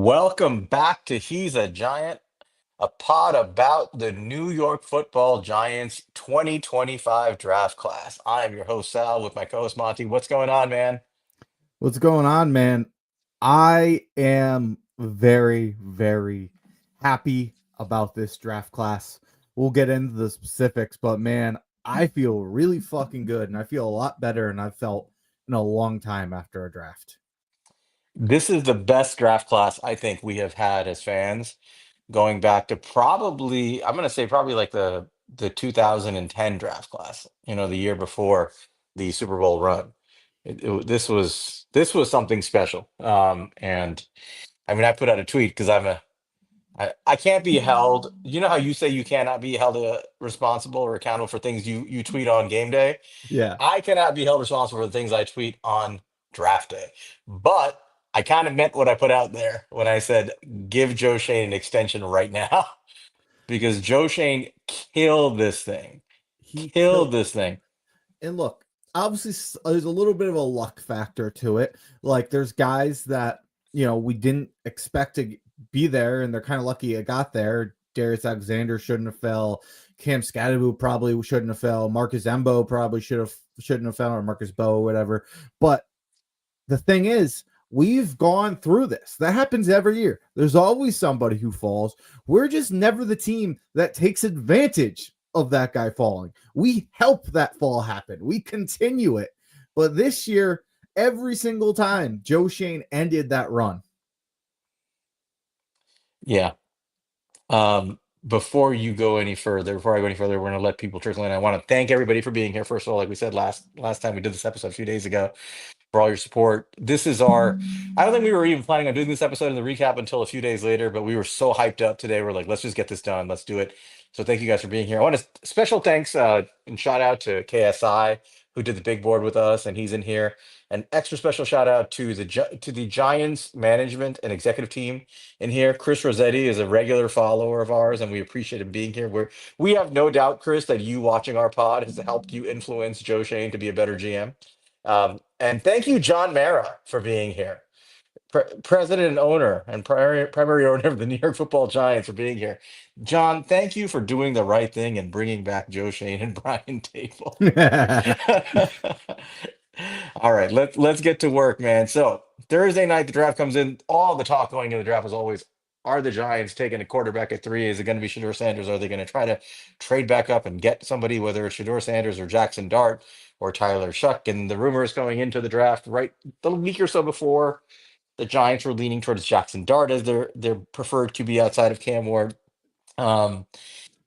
Welcome back to He's a Giant, a pod about the New York Football Giants 2025 draft class. I am your host, Sal, with my co host, Monty. What's going on, man? What's going on, man? I am very, very happy about this draft class. We'll get into the specifics, but man, I feel really fucking good and I feel a lot better than I've felt in a long time after a draft. This is the best draft class I think we have had as fans, going back to probably, I'm going to say probably like the 2010 draft class, the year before the Super Bowl run. This was something special. And I mean, I put out a tweet because I can't be held. You know how you say you cannot be held responsible or accountable for things you tweet on game day? Yeah. I cannot be held responsible for the things I tweet on draft day. But I kind of meant what I put out there when I said give Joe Shane an extension right now because Joe Shane killed this thing. He Killed killed. this thing. And look, obviously, there's a little bit of a luck factor to it. Like, there's guys that, we didn't expect to be there, and they're kind of lucky it got there. Darius Alexander shouldn't have fell. Cam Skattebo probably shouldn't have fell. Marcus Embo probably shouldn't have fell, or Marcus Bow, whatever. But the thing is, we've gone through this. That happens every year. There's always somebody who falls. We're just never the team that takes advantage of that guy falling. We help that fall happen. We continue it. But this year, every single time, Joe Shane ended that run. Yeah. Before you go any further, before I go any further, we're going to let people trickle in. I want to thank everybody for being here. First of all, like we said last time we did this episode a few days ago, for all your support. This is I don't think we were even planning on doing this episode in the recap until a few days later, but we were so hyped up today. We're like, let's just get this done. Let's do it. So thank you guys for being here. I want to special thanks and shout out to KSI who did the big board with us, and he's in here. An extra special shout out to the Giants management and executive team in here. Chris Rossetti is a regular follower of ours, and we appreciate him being here. We have no doubt, Chris, that you watching our pod has helped you influence Joe Shane to be a better GM. And thank you, John Mara, for being here. President and owner and primary owner of the New York Football Giants for being here. John, thank you for doing the right thing and bringing back Joe Shane and Brian Table. All right, let's get to work, man. So Thursday night, the draft comes in. All the talk going into the draft was always, are the Giants taking a quarterback at 3? Is it going to be Shedeur Sanders? Are they going to try to trade back up and get somebody, whether it's Shedeur Sanders or Jaxson Dart or Tyler Shuck? And the rumors going into the draft, right, the week or so before, the Giants were leaning towards Jaxson Dart as their preferred QB outside of Cam Ward. Um,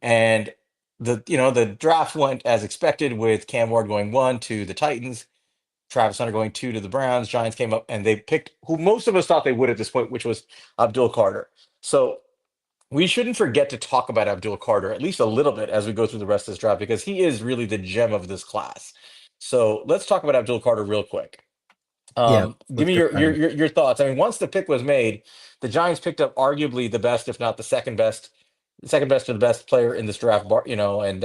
and the draft went as expected with Cam Ward going 1 to the Titans, Travis Hunter going 2 to the Browns. Giants came up and they picked who most of us thought they would at this point, which was Abdul Carter. So we shouldn't forget to talk about Abdul Carter at least a little bit as we go through the rest of this draft because he is really the gem of this class. So let's talk about Abdul Carter real quick. Yeah, Give let's me get your thoughts. I mean, once the pick was made, the Giants picked up arguably the best, if not the second best to the best player in this draft, and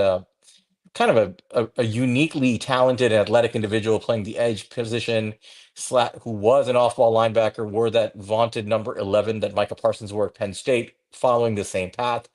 kind of a uniquely talented and athletic individual playing the edge position, who was an off-ball linebacker, wore that vaunted number 11 that Micah Parsons wore at Penn State, following the same path.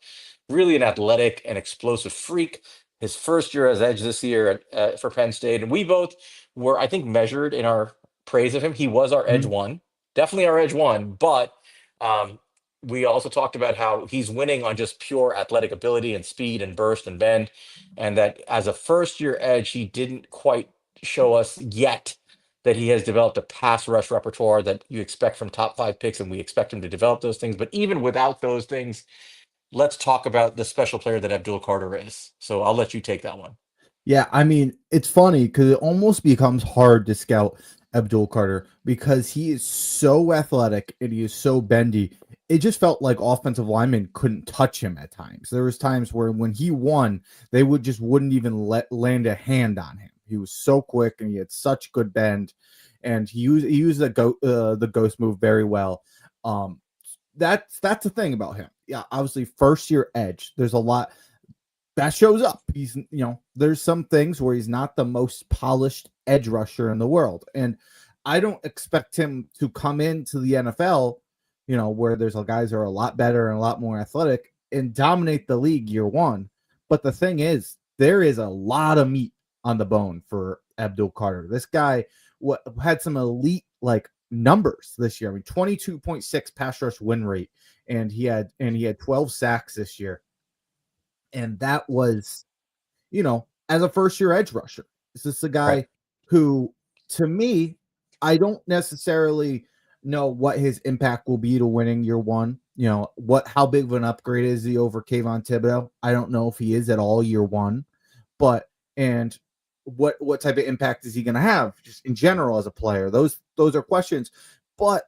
Really an athletic and explosive freak. His first year as edge this year for Penn State, and we both were, I think, measured in our praise of him. He was our edge Mhm. one, definitely our edge one, but um, we also talked about how he's winning on just pure athletic ability and speed and burst and bend, and that as a first year edge, he didn't quite show us yet that he has developed a pass rush repertoire that you expect from top 5 picks, and we expect him to develop those things. But even without those things, let's talk about the special player that Abdul Carter is. So I'll let you take that one. Yeah, I mean, it's funny because it almost becomes hard to scout Abdul Carter because he is so athletic and he is so bendy. It just felt like offensive linemen couldn't touch him at times. There was times where when he won, they wouldn't even land a hand on him. He was so quick and he had such good bend, and he used the ghost move very well. Um, that's the thing about him. Yeah, obviously first year edge. There's a lot that shows up. There's some things where he's not the most polished edge rusher in the world. And I don't expect him to come into the NFL, where there's guys that are a lot better and a lot more athletic and dominate the league year one. But the thing is, there is a lot of meat on the bone for Abdul Carter. This guy had some elite numbers this year. I mean, 22.6 pass rush win rate, and he had 12 sacks this year. And that was, as a first year edge rusher. This is a guy who, to me, I don't necessarily know what his impact will be to winning year one. How big of an upgrade is he over Kayvon Thibodeau? I don't know if he is at all year one, and what type of impact is he going to have just in general as a player? Those are questions, but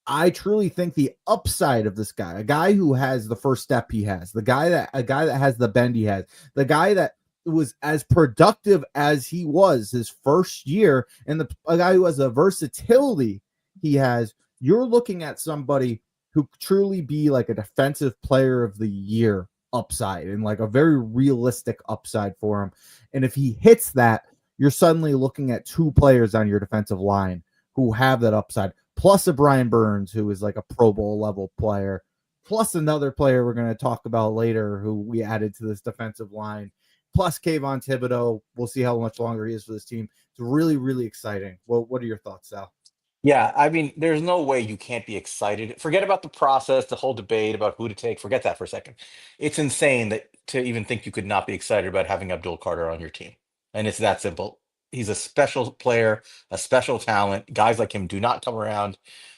I truly think the upside of this guy, a guy who has the first step he has, a guy that has the bend he has, the guy that was as productive as he was his first year, and a guy who has the versatility he has, you're looking at somebody who could truly be like a defensive player of the year upside, and like a very realistic upside for him. And if he hits that, you're suddenly looking at two players on your defensive line who have that upside, plus a Brian Burns, who is like a Pro Bowl level player, plus another player we're going to talk about later who we added to this defensive line, plus Kayvon Thibodeau. We'll see how much longer he is for this team. It's really, really exciting. Well, what are your thoughts, Sal? Yeah, I mean, there's no way you can't be excited. Forget about the process, the whole debate about who to take. Forget that for a second. It's insane that to even think you could not be excited about having Abdul Carter on your team. And it's that simple. He's a special player, a special talent. Guys like him do not come around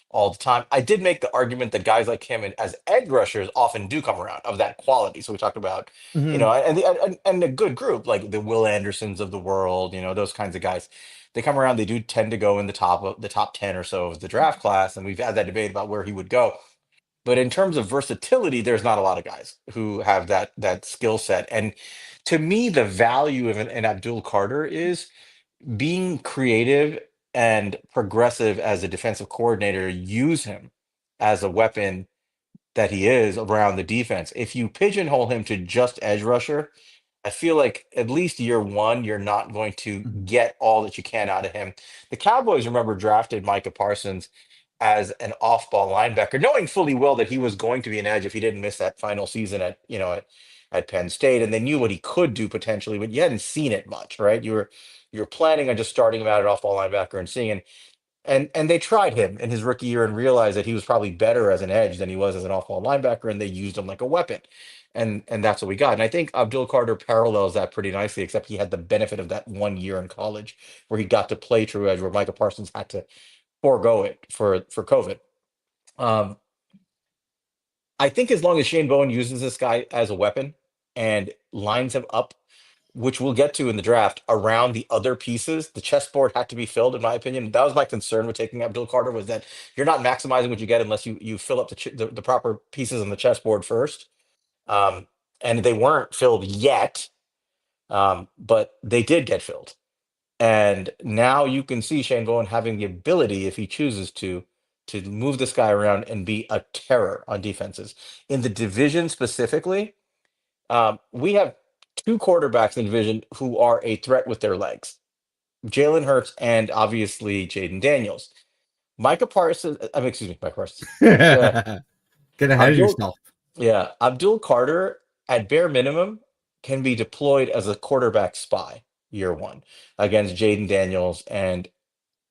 all the time. I did make the argument that guys like him as edge rushers often do come around of that quality. So we talked about, and a good group like the Will Andersons of the world, those kinds of guys. They come around, they do tend to go in the top 10 or so of the draft class, and we've had that debate about where he would go. But in terms of versatility, there's not a lot of guys who have that skill set. And to me, the value of an Abdul Carter is being creative and progressive as a defensive coordinator. Use him as a weapon that he is around the defense. If you pigeonhole him to just edge rusher, I feel like at least year one, you're not going to get all that you can out of him. The Cowboys, remember, drafted Micah Parsons as an off-ball linebacker, knowing fully well that he was going to be an edge if he didn't miss that final season at Penn State, and they knew what he could do potentially, but you hadn't seen it much, right? You were planning on just starting him out at off-ball linebacker and seeing. And they tried him in his rookie year and realized that he was probably better as an edge than he was as an off-ball linebacker, and they used him like a weapon. And that's what we got. And I think Abdul Carter parallels that pretty nicely, except he had the benefit of that 1 year in college where he got to play true edge, where Micah Parsons had to forego it for COVID. Um, I think as long as Shane Bowen uses this guy as a weapon and lines him up, which we'll get to in the draft, around the other pieces, the chessboard had to be filled, in my opinion. That was my concern with taking Abdul Carter, was that you're not maximizing what you get unless you fill up the proper pieces on the chessboard first. Um, and they weren't filled yet, but they did get filled. And now you can see Shane Bowen having the ability, if he chooses to move this guy around and be a terror on defenses. In the division specifically, we have two quarterbacks in the division who are a threat with their legs: Jalen Hurts and obviously Jaden Daniels. Micah Parsons, excuse me, Micah Parsons. Get ahead of Abdul, yourself. yeah, Abdul Carter, at bare minimum, can be deployed as a quarterback spy year one against Jaden Daniels and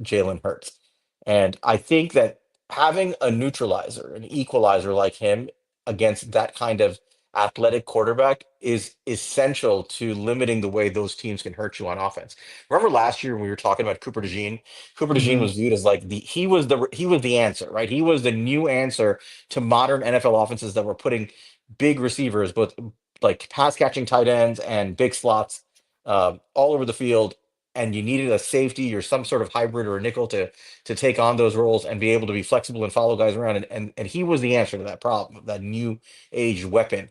Jalen Hurts. And I think that having a neutralizer, an equalizer like him against that kind of athletic quarterback is essential to limiting the way those teams can hurt you on offense. Remember last year when we were talking about Cooper DeJean? Cooper DeJean was viewed as like he was the answer, right? He was the new answer to modern NFL offenses that were putting big receivers, both like pass catching tight ends and big slots, all over the field, and you needed a safety or some sort of hybrid or a nickel to take on those roles and be able to be flexible and follow guys around. And he was the answer to that problem, that new age weapon.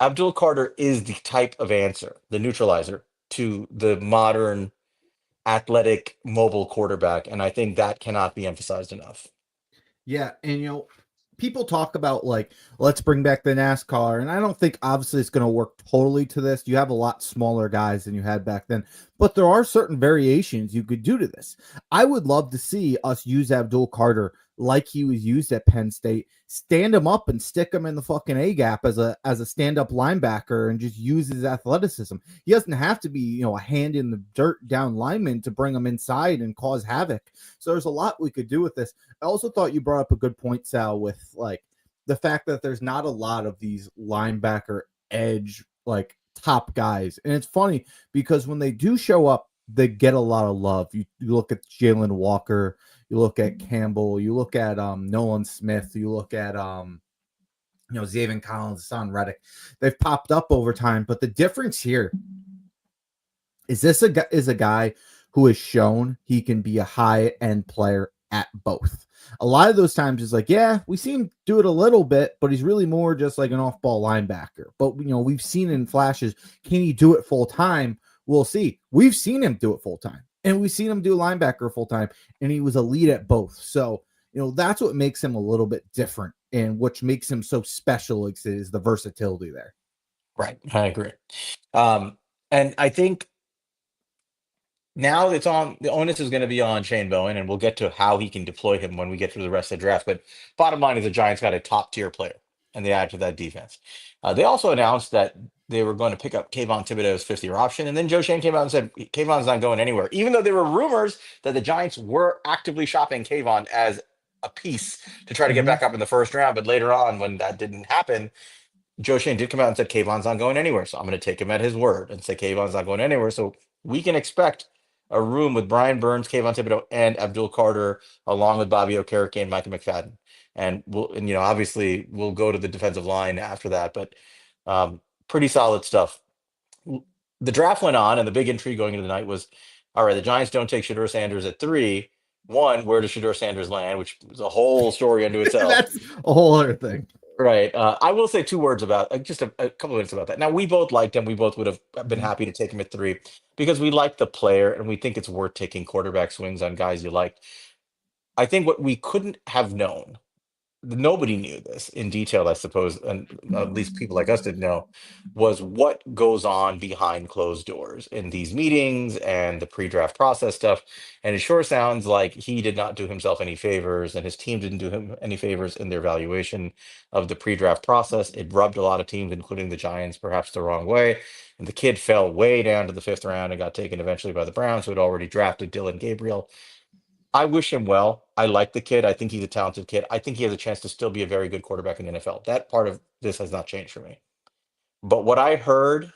Abdul Carter is the type of answer, the neutralizer to the modern athletic mobile quarterback. And I think that cannot be emphasized enough. Yeah, and people talk about let's bring back the NASCAR, and I don't think obviously it's going to work totally to this. You have a lot smaller guys than you had back then, but there are certain variations you could do to this. I would love to see us use Abdul Carter like he was used at Penn State, stand him up and stick him in the fucking A gap as a stand up linebacker and just use his athleticism. He doesn't have to be, a hand in the dirt down lineman to bring him inside and cause havoc. So there's a lot we could do with this. I also thought you brought up a good point, Sal, with like the fact that there's not a lot of these linebacker edge like top guys. And it's funny because when they do show up, they get a lot of love. You look at Jalen Walker, you look at Campbell, you look at Nolan Smith, you look at Zaven Collins, Son Reddick. They've popped up over time, but the difference here is this is a guy who has shown he can be a high end player at both. A lot of those times it's like, yeah, we see him do it a little bit, but he's really more just like an off ball linebacker. But we've seen in flashes, can he do it full time? We'll see. We've seen him do it full time, and we've seen him do linebacker full time, and he was elite at both. So, that's what makes him a little bit different, and which makes him so special is the versatility there. Right. I agree. And I think now the onus is going to be on Shane Bowen, and we'll get to how he can deploy him when we get through the rest of the draft. But bottom line is the Giants got a top tier player, and they added to that defense. They also announced that they were going to pick up Kayvon Thibodeau's fifth-year option, and then Joe Shane came out and said Kayvon's not going anywhere, even though there were rumors that the Giants were actively shopping Kayvon as a piece to try to get back up in the first round. But later on, when that didn't happen, Joe Shane did come out and said Kayvon's not going anywhere. So I'm going to take him at his word and say Kayvon's not going anywhere. So we can expect a room with Brian Burns, Kayvon Thibodeau, and Abdul Carter, along with Bobby Okereke and Micah McFadden. And obviously we'll go to the defensive line after that, but pretty solid stuff. The draft went on, and the big intrigue going into the night was, all right, the Giants don't take Shedeur Sanders at 3. One, where does Shedeur Sanders land? Which is a whole story unto itself. That's a whole other thing. Right. I will say 2 words about just a couple of minutes about that. Now, we both liked him. We both would have been happy to take him at 3 because we like the player and we think it's worth taking quarterback swings on guys you like. I think what we couldn't have known, nobody knew this in detail, I suppose, and at least people like us didn't know, was what goes on behind closed doors in these meetings and the pre-draft process stuff. And it sure sounds like he did not do himself any favors, and his team didn't do him any favors in their evaluation of the pre-draft process. It rubbed a lot of teams, including the Giants, perhaps the wrong way. And the kid fell way down to the 5th round and got taken eventually by the Browns, who had already drafted Dylan Gabriel. I wish him well. I like the kid. I think he's a talented kid. I think he has a chance to still be a very good quarterback in the NFL. That part of this has not changed for me. But what I heard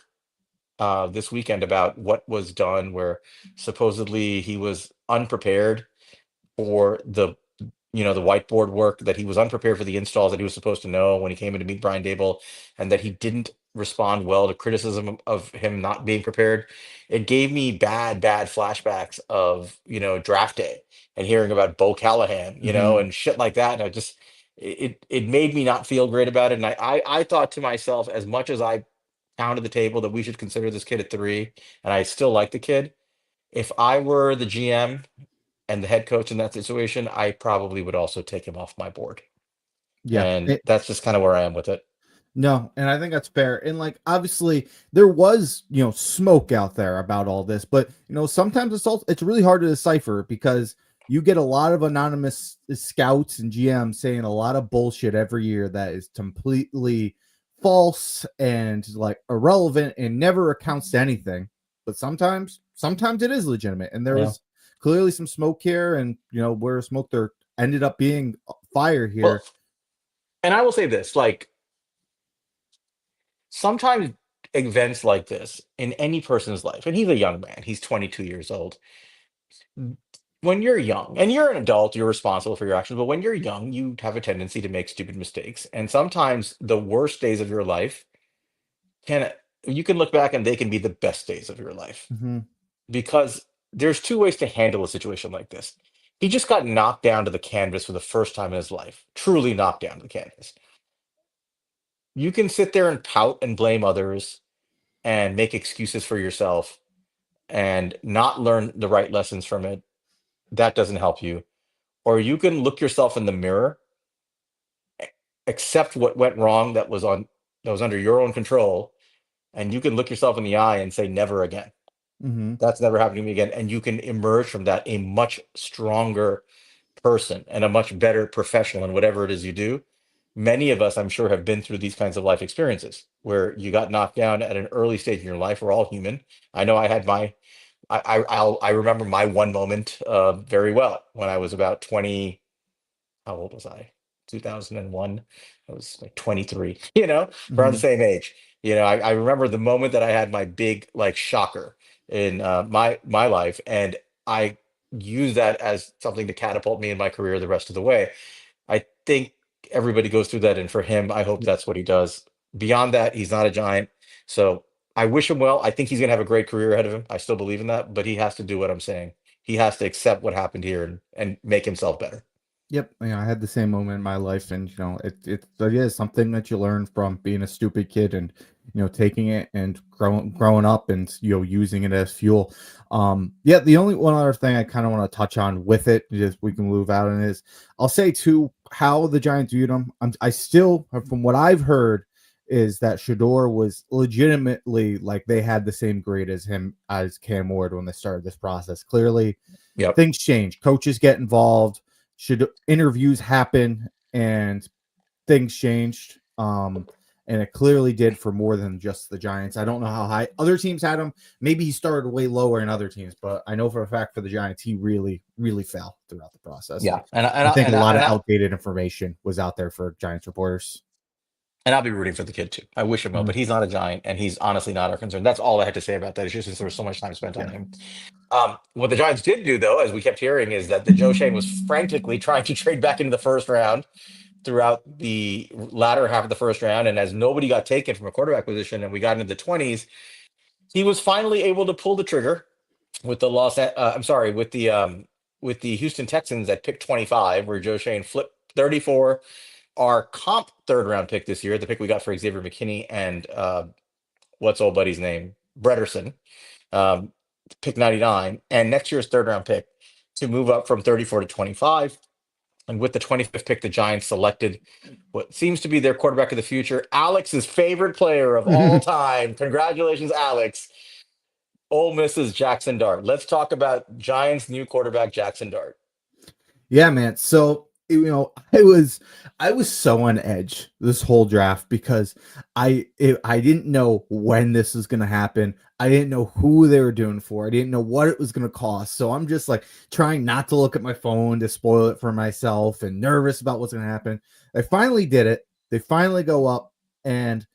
this weekend about what was done, where supposedly he was unprepared for the whiteboard work, that he was unprepared for the installs that he was supposed to know when he came in to meet Brian Dable, and that he didn't respond well to criticism of him not being prepared. It gave me bad flashbacks of, draft day and hearing about Bo Callahan, and shit like that. And I just, it made me not feel great about it. And I thought to myself, as much as I pounded the table that we should consider this kid at 3, and I still like the kid, if I were the GM and the head coach in that situation, I probably would also take him off my board. Yeah. And that's just kind of where I am with it. No, and I think that's fair. And like obviously there was, smoke out there about all this, but sometimes it's really hard to decipher because you get a lot of anonymous scouts and GMs saying a lot of bullshit every year that is completely false and like irrelevant and never accounts to anything. But sometimes it is legitimate. And there was clearly some smoke here, and where smoke there ended up being fire here. Well, and I will say this, like, sometimes events like this in any person's life, and he's a young man, he's 22 years old. When you're young and you're an adult, you're responsible for your actions. But when you're young, you have a tendency to make stupid mistakes. And sometimes the worst days of your life you can look back and they can be the best days of your life. Because there's 2 ways to handle a situation like this. He just got knocked down to the canvas for the first time in his life, truly knocked down to the canvas. You can sit there and pout and blame others and make excuses for yourself and not learn the right lessons from it. That doesn't help you. Or you can look yourself in the mirror, accept what went wrong that was under your own control, and you can look yourself in the eye and say never again. That's never happening to me again. And you can emerge from that a much stronger person and a much better professional in whatever it is you do. Many of us, I'm sure, have been through these kinds of life experiences where you got knocked down at an early stage in your life. We're all human. I know I had my I remember my one moment very well when I was about 20. How old was I? 2001. I was like 23, around the Mhm. same age. I remember the moment that I had my big like shocker in my life, and I used that as something to catapult me in my career the rest of the way. I think everybody goes through that, and for him, I hope that's what he does. Beyond that, he's not a giant. So I wish him well. I think he's gonna have a great career ahead of him. I still believe in that, but he has to do what I'm saying. He has to accept what happened here and make himself better. Yep, I had the same moment in my life, and it is something that you learn from being a stupid kid, and taking it and growing up, and using it as fuel. Yeah, the only one other thing I kind of want to touch on with it, just we can move out, and is I'll say too how the Giants viewed him. I still, from what I've heard, is that Shador was legitimately like they had the same grade as him as Cam Ward when they started this process. Clearly, Yep. things change, coaches get involved, should interviews happen, and things changed. And it clearly did for more than just the Giants. I don't know how high other teams had him. Maybe he started way lower in other teams, but I know for a fact for the Giants, he really, really fell throughout the process. Yeah. And I think a lot of outdated information was out there for Giants reporters. And I'll be rooting for the kid too. I wish him well, Mhm. but he's not a giant, and he's honestly not our concern. That's all I had to say about that. It's just since there was so much time spent on Yeah. him. What the Giants did do, though, as we kept hearing, is that the Joe Shane was frantically trying to trade back into the first round throughout the latter half of the first round, and as nobody got taken from a quarterback position, and we got into the 20s, he was finally able to pull the trigger with the I'm sorry, with the Houston Texans at pick 25, where Joe Shane flipped 34, our comp third round pick this year, the pick we got for Xavier McKinney and what's old buddy's name, Brederson, um, pick 99, and next year's third round pick to move up from 34 to 25. And with the 25th pick, the Giants selected what seems to be their quarterback of the future, Alex's favorite player of all time. Congratulations, Alex. Ole Miss's Jaxson Dart. Let's talk about Giants' new quarterback, Jaxson Dart. Yeah, man. So I was so on edge this whole draft because I didn't know when this was gonna happen. I didn't know who they were doing for. I didn't know what it was gonna cost. So I'm just like trying not to look at my phone to spoil it for myself and nervous about what's gonna happen. They finally did it. They finally go up, and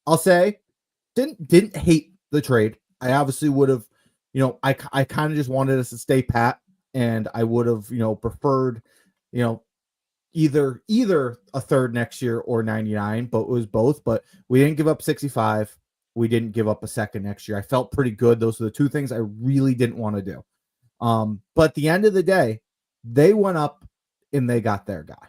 I'll say didn't hate the trade. I obviously would have, I kind of just wanted us to stay pat, and I would have, preferred, you know, either a third next year or 99, but it was both. But we didn't give up 65. We didn't give up a second next year. I felt pretty good. Those are the two things I really didn't want to do. But at the end of the day, they went up and they got their guy.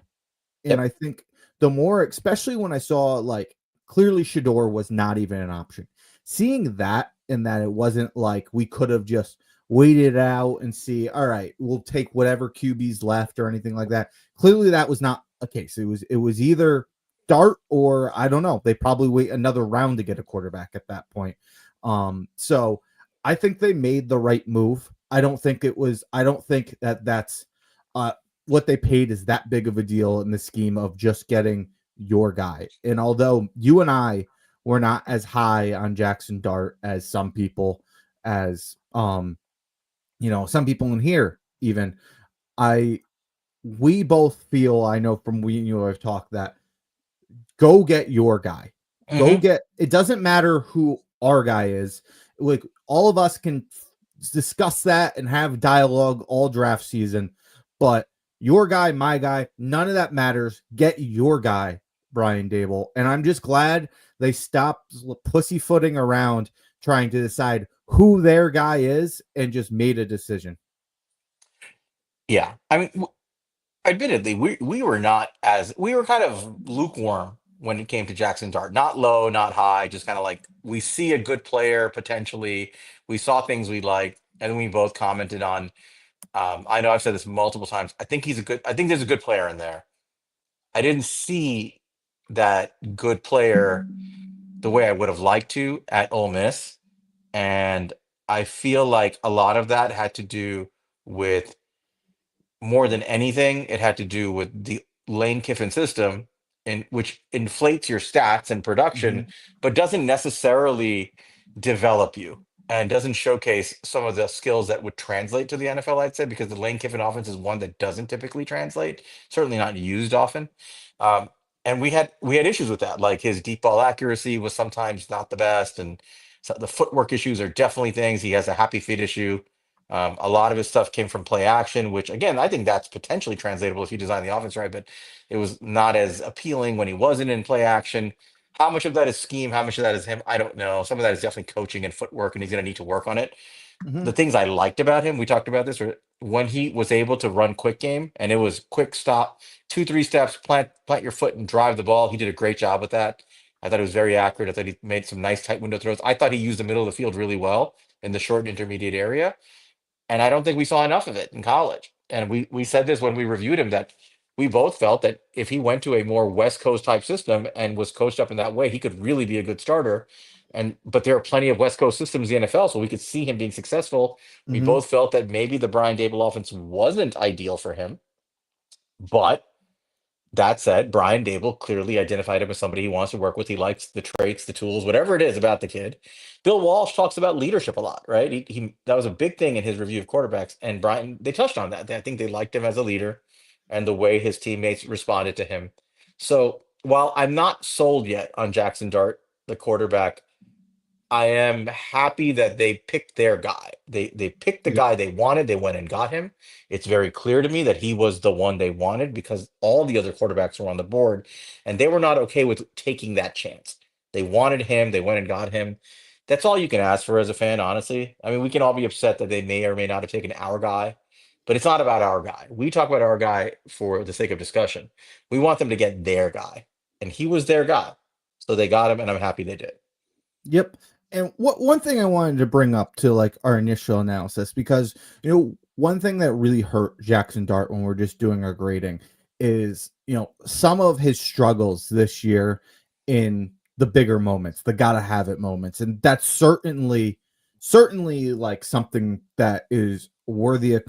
And Yep. I think the more, especially when I saw like clearly Shador was not even an option, seeing that and that it wasn't like we could have just waited it out and see, all right, we'll take whatever QB's left or anything like that. Clearly that was not a case. It was either Dart or I don't know. They probably wait another round to get a quarterback at that point. So I think they made the right move. I don't think that that's what they paid is that big of a deal in the scheme of just getting your guy. And although you and I were not as high on Jaxson Dart as some people, as some people in here, even I we both feel, I know from we and you have talked, that go get your guy. Go Mm-hmm. get, it doesn't matter who our guy is. Like all of us can discuss that and have dialogue all draft season, but your guy, my guy, none of that matters. Get your guy, Brian Dable. And I'm just glad they stopped pussyfooting around trying to decide who their guy is and just made a decision. Yeah. I mean, admittedly, we were not as we were kind of lukewarm when it came to Jackson Dart. Not low, not high, just kind of like we see a good player potentially. We saw things we liked, and we both commented on. I know I've said this multiple times. I think there's a good player in there. I didn't see that good player the way I would have liked to at Ole Miss, and I feel like a lot of that had to do with more than anything, it had to do with the Lane Kiffin system, in which inflates your stats and production, Mhm. but doesn't necessarily develop you and doesn't showcase some of the skills that would translate to the NFL, I'd say, because the Lane Kiffin offense is one that doesn't typically translate, certainly not used often. Um, and we had issues with that. Like his deep ball accuracy was sometimes not the best, and so the footwork issues are definitely things. He has a happy feet issue. A lot of his stuff came from play action, which again, I think that's potentially translatable if you design the offense right, but it was not as appealing when he wasn't in play action. How much of that is scheme? How much of that is him? I don't know. Some of that is definitely coaching and footwork, and he's going to need to work on it. The Mhm. things I liked about him, we talked about this, were when he was able to run quick game and it was quick stop, 2, 3 steps, plant your foot and drive the ball. He did a great job with that. I thought it was very accurate. I thought he made some nice tight window throws. I thought he used the middle of the field really well in the short and intermediate area. And I don't think we saw enough of it in college. And we said this when we reviewed him, that we both felt that if he went to a more West Coast type system and was coached up in that way, he could really be a good starter. And but there are plenty of West Coast systems in the NFL, so we could see him being successful. We Mhm. both felt that maybe the Brian Dable offense wasn't ideal for him, but that said, Brian Dable clearly identified him as somebody he wants to work with. He likes the traits, the tools, whatever it is about the kid. Bill Walsh talks about leadership a lot, right? He that was a big thing in his review of quarterbacks, and Brian they touched on that. I think they liked him as a leader and the way his teammates responded to him. So while I'm not sold yet on Jackson Dart, the quarterback, I am happy that they picked their guy. They picked the Yep. guy they wanted. They went and got him. It's very clear to me that he was the one they wanted because all the other quarterbacks were on the board and they were not okay with taking that chance. They wanted him. They went and got him. That's all you can ask for as a fan, honestly. I mean, we can all be upset that they may or may not have taken our guy, but it's not about our guy. We talk about our guy for the sake of discussion. We want them to get their guy, and he was their guy. So they got him, and I'm happy they did. Yep. And what one thing I wanted to bring up to like our initial analysis, because one thing that really hurt Jackson Dart when we're just doing our grading is some of his struggles this year in the bigger moments, the gotta have it moments, and that's certainly like something that is worthy of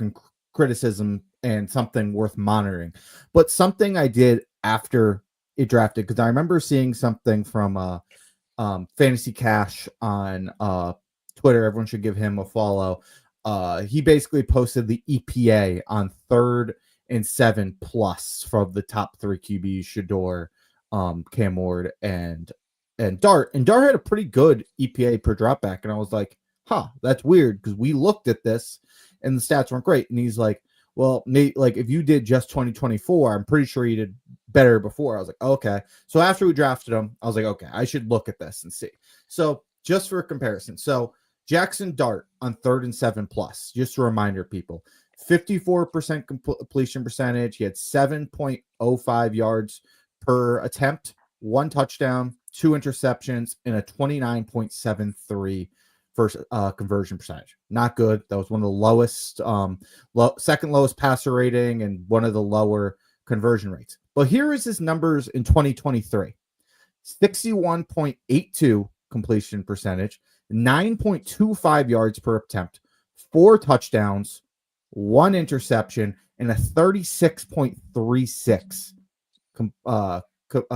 criticism and something worth monitoring. But something I did after it drafted, because I remember seeing something from Fantasy Cash on Twitter. Everyone should give him a follow. He basically posted the EPA on 3rd and 7 plus from the top 3 QBs: Shador, Cam Ward, and Dart. And Dart had a pretty good EPA per dropback, and I was like, "Huh, that's weird," because we looked at this and the stats weren't great. And he's like, "Well, like if you did just 2024, I'm pretty sure you did better before." I was like, "Okay." So after we drafted him, I was like, "Okay, I should look at this and see." So just for a comparison, so Jackson Dart on 3rd and 7 plus, just a reminder, people, 54% completion percentage. He had 7.05 yards per attempt, 1 touchdown, 2 interceptions, and a 29.73 first conversion percentage. Not good. That was one of the lowest, second lowest passer rating and one of the lower conversion rates. But here is his numbers in 2023: 61.82 completion percentage, 9.25 yards per attempt, 4 touchdowns, 1 interception, and a 36.36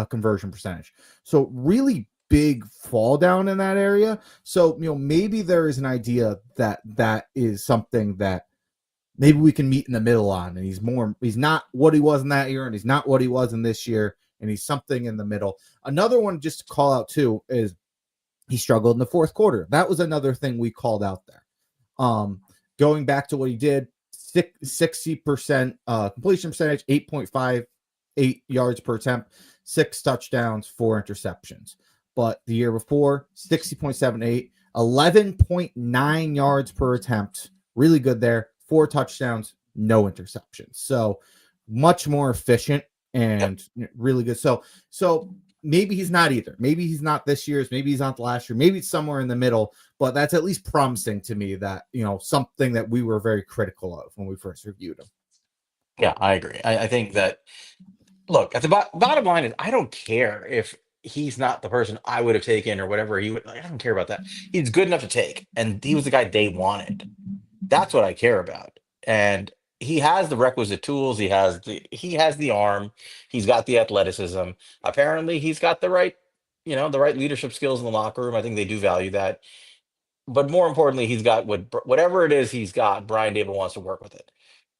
conversion percentage. So really big fall down in that area. So maybe there is an idea that is something that maybe we can meet in the middle on, and he's not what he was in that year, and he's not what he was in this year, and he's something in the middle. Another one just to call out too is he struggled in the fourth quarter. That was another thing we called out there. Going back to what he did, 60% completion percentage, 8.58 yards per attempt, 6 touchdowns, 4 interceptions. But the year before, 60.78, 11.9 yards per attempt. Really good there. 4 touchdowns, no interceptions. So much more efficient Yep. and really good. So maybe he's not either. Maybe he's not this year's. Maybe he's not the last year. Maybe it's somewhere in the middle. But that's at least promising to me that something that we were very critical of when we first reviewed him. Yeah, I agree. I think that look, at the bottom line is I don't care if he's not the person I would have taken or whatever he would. Like, I don't care about that. He's good enough to take, and he was the guy they wanted. That's what I care about. And he has the requisite tools. He has the arm. He's got the athleticism. Apparently, he's got the right leadership skills in the locker room. I think they do value that. But more importantly, he's got whatever it is he's got. Brian Dable wants to work with it,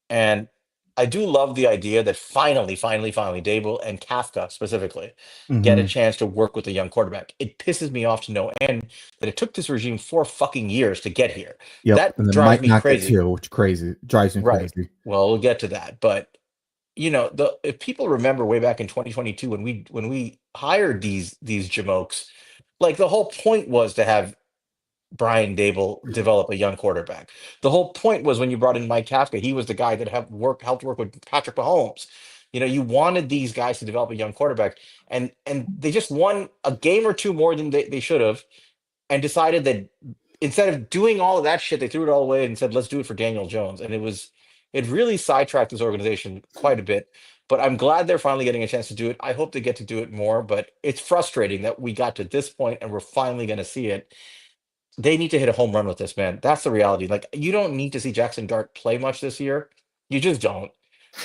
and I do love the idea that finally, finally, finally, Dable and Kafka specifically get a Hmm. chance to work with a young quarterback. It pisses me off to no end that it took this regime 4 fucking years to get here. Yep, That and it drives might me not get crazy. to, which crazy drives me Right. crazy. Well, we'll get to that. But if people remember way back in 2022 when we hired these jamokes, like the whole point was to have Brian Dable develop a young quarterback. The whole point was when you brought in Mike Kafka, he was the guy that helped work with Patrick Mahomes. You wanted these guys to develop a young quarterback, and they just won a game or two more than they should have, and decided that instead of doing all of that shit, they threw it all away and said, let's do it for Daniel Jones. And it really sidetracked this organization quite a bit. But I'm glad they're finally getting a chance to do it. I hope they get to do it more, but it's frustrating that we got to this point and we're finally going to see it. They need to hit a home run with this, man. That's the reality. Like, you don't need to see Jackson Dart play much this year. You just don't.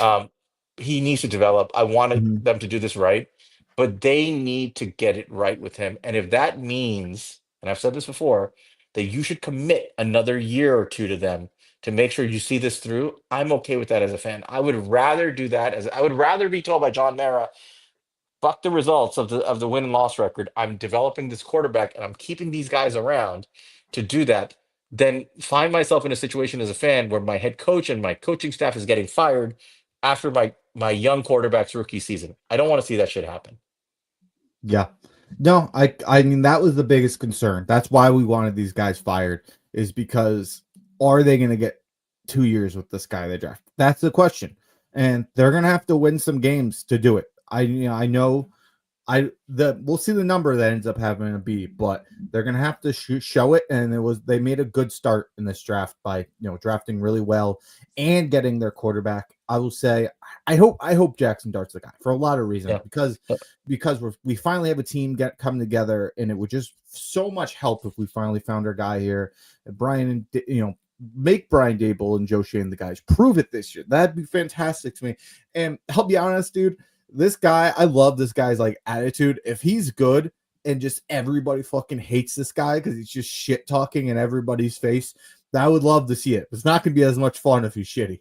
Um, he needs to develop. I wanted Mhm. them to do this right, but they need to get it right with him. And if that means, and I've said this before, that you should commit another year or two to them to make sure you see this through, I'm okay with that as a fan. I would rather do that as I would rather be told by John Mara, fuck the results of the win and loss record. I'm developing this quarterback and I'm keeping these guys around to do that. Then find myself in a situation as a fan where my head coach and my coaching staff is getting fired after my young quarterback's rookie season. I don't want to see that shit happen. Yeah. No, I mean that was the biggest concern. That's why we wanted these guys fired, is because are they going to get 2 years with this guy they draft? That's the question. And they're going to have to win some games to do it. I know we'll see the number that ends up having to be, but they're gonna have to show it. And they made a good start in this draft by drafting really well and getting their quarterback. I will say I hope Jackson Dart's the guy for a lot of reasons, Yeah. because we finally have a team come together, and it would just so much help if we finally found our guy here. Brian, and make Brian Dable and Joe Shane the guys. Prove it this year. That'd be fantastic to me. And I'll be honest, dude, this guy, I love this guy's like attitude. If he's good and just everybody fucking hates this guy because he's just shit talking in everybody's face, I would love to see it. It's not going to be as much fun if he's shitty.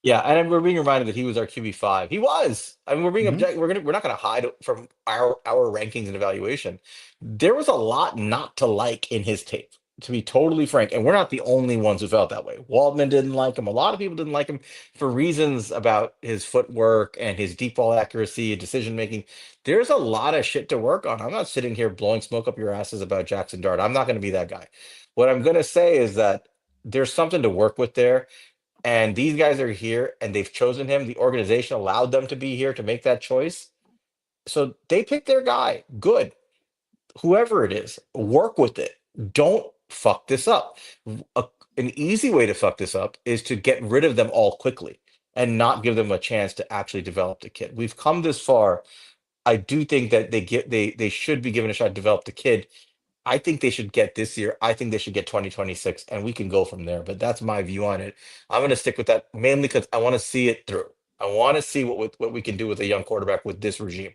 Yeah, and we're being reminded that he was our QB5. He was. I mean, we're being Mhm. object. We're not gonna hide from our rankings and evaluation. There was a lot not to like in his tape, to be totally frank. And we're not the only ones who felt that way. Waldman didn't like him. A lot of people didn't like him for reasons about his footwork and his deep ball accuracy and decision making. There's a lot of shit to work on. I'm not sitting here blowing smoke up your asses about Jackson Dart. I'm not gonna be that guy. What I'm gonna say is that there's something to work with there, and these guys are here and they've chosen him. The organization allowed them to be here to make that choice. So they picked their guy. Good. Whoever it is, work with it. Don't fuck this up. A- an easy way to fuck this up is to get rid of them all quickly and not give them a chance to actually develop the kid. We've come this far. I do think that they should be given a shot to develop the kid. I think they should get this year. I think they should get 2026, and we can go from there. But that's my view on it. I'm going to stick with that mainly because I want to see it through. I want to see what we can do with a young quarterback with this regime.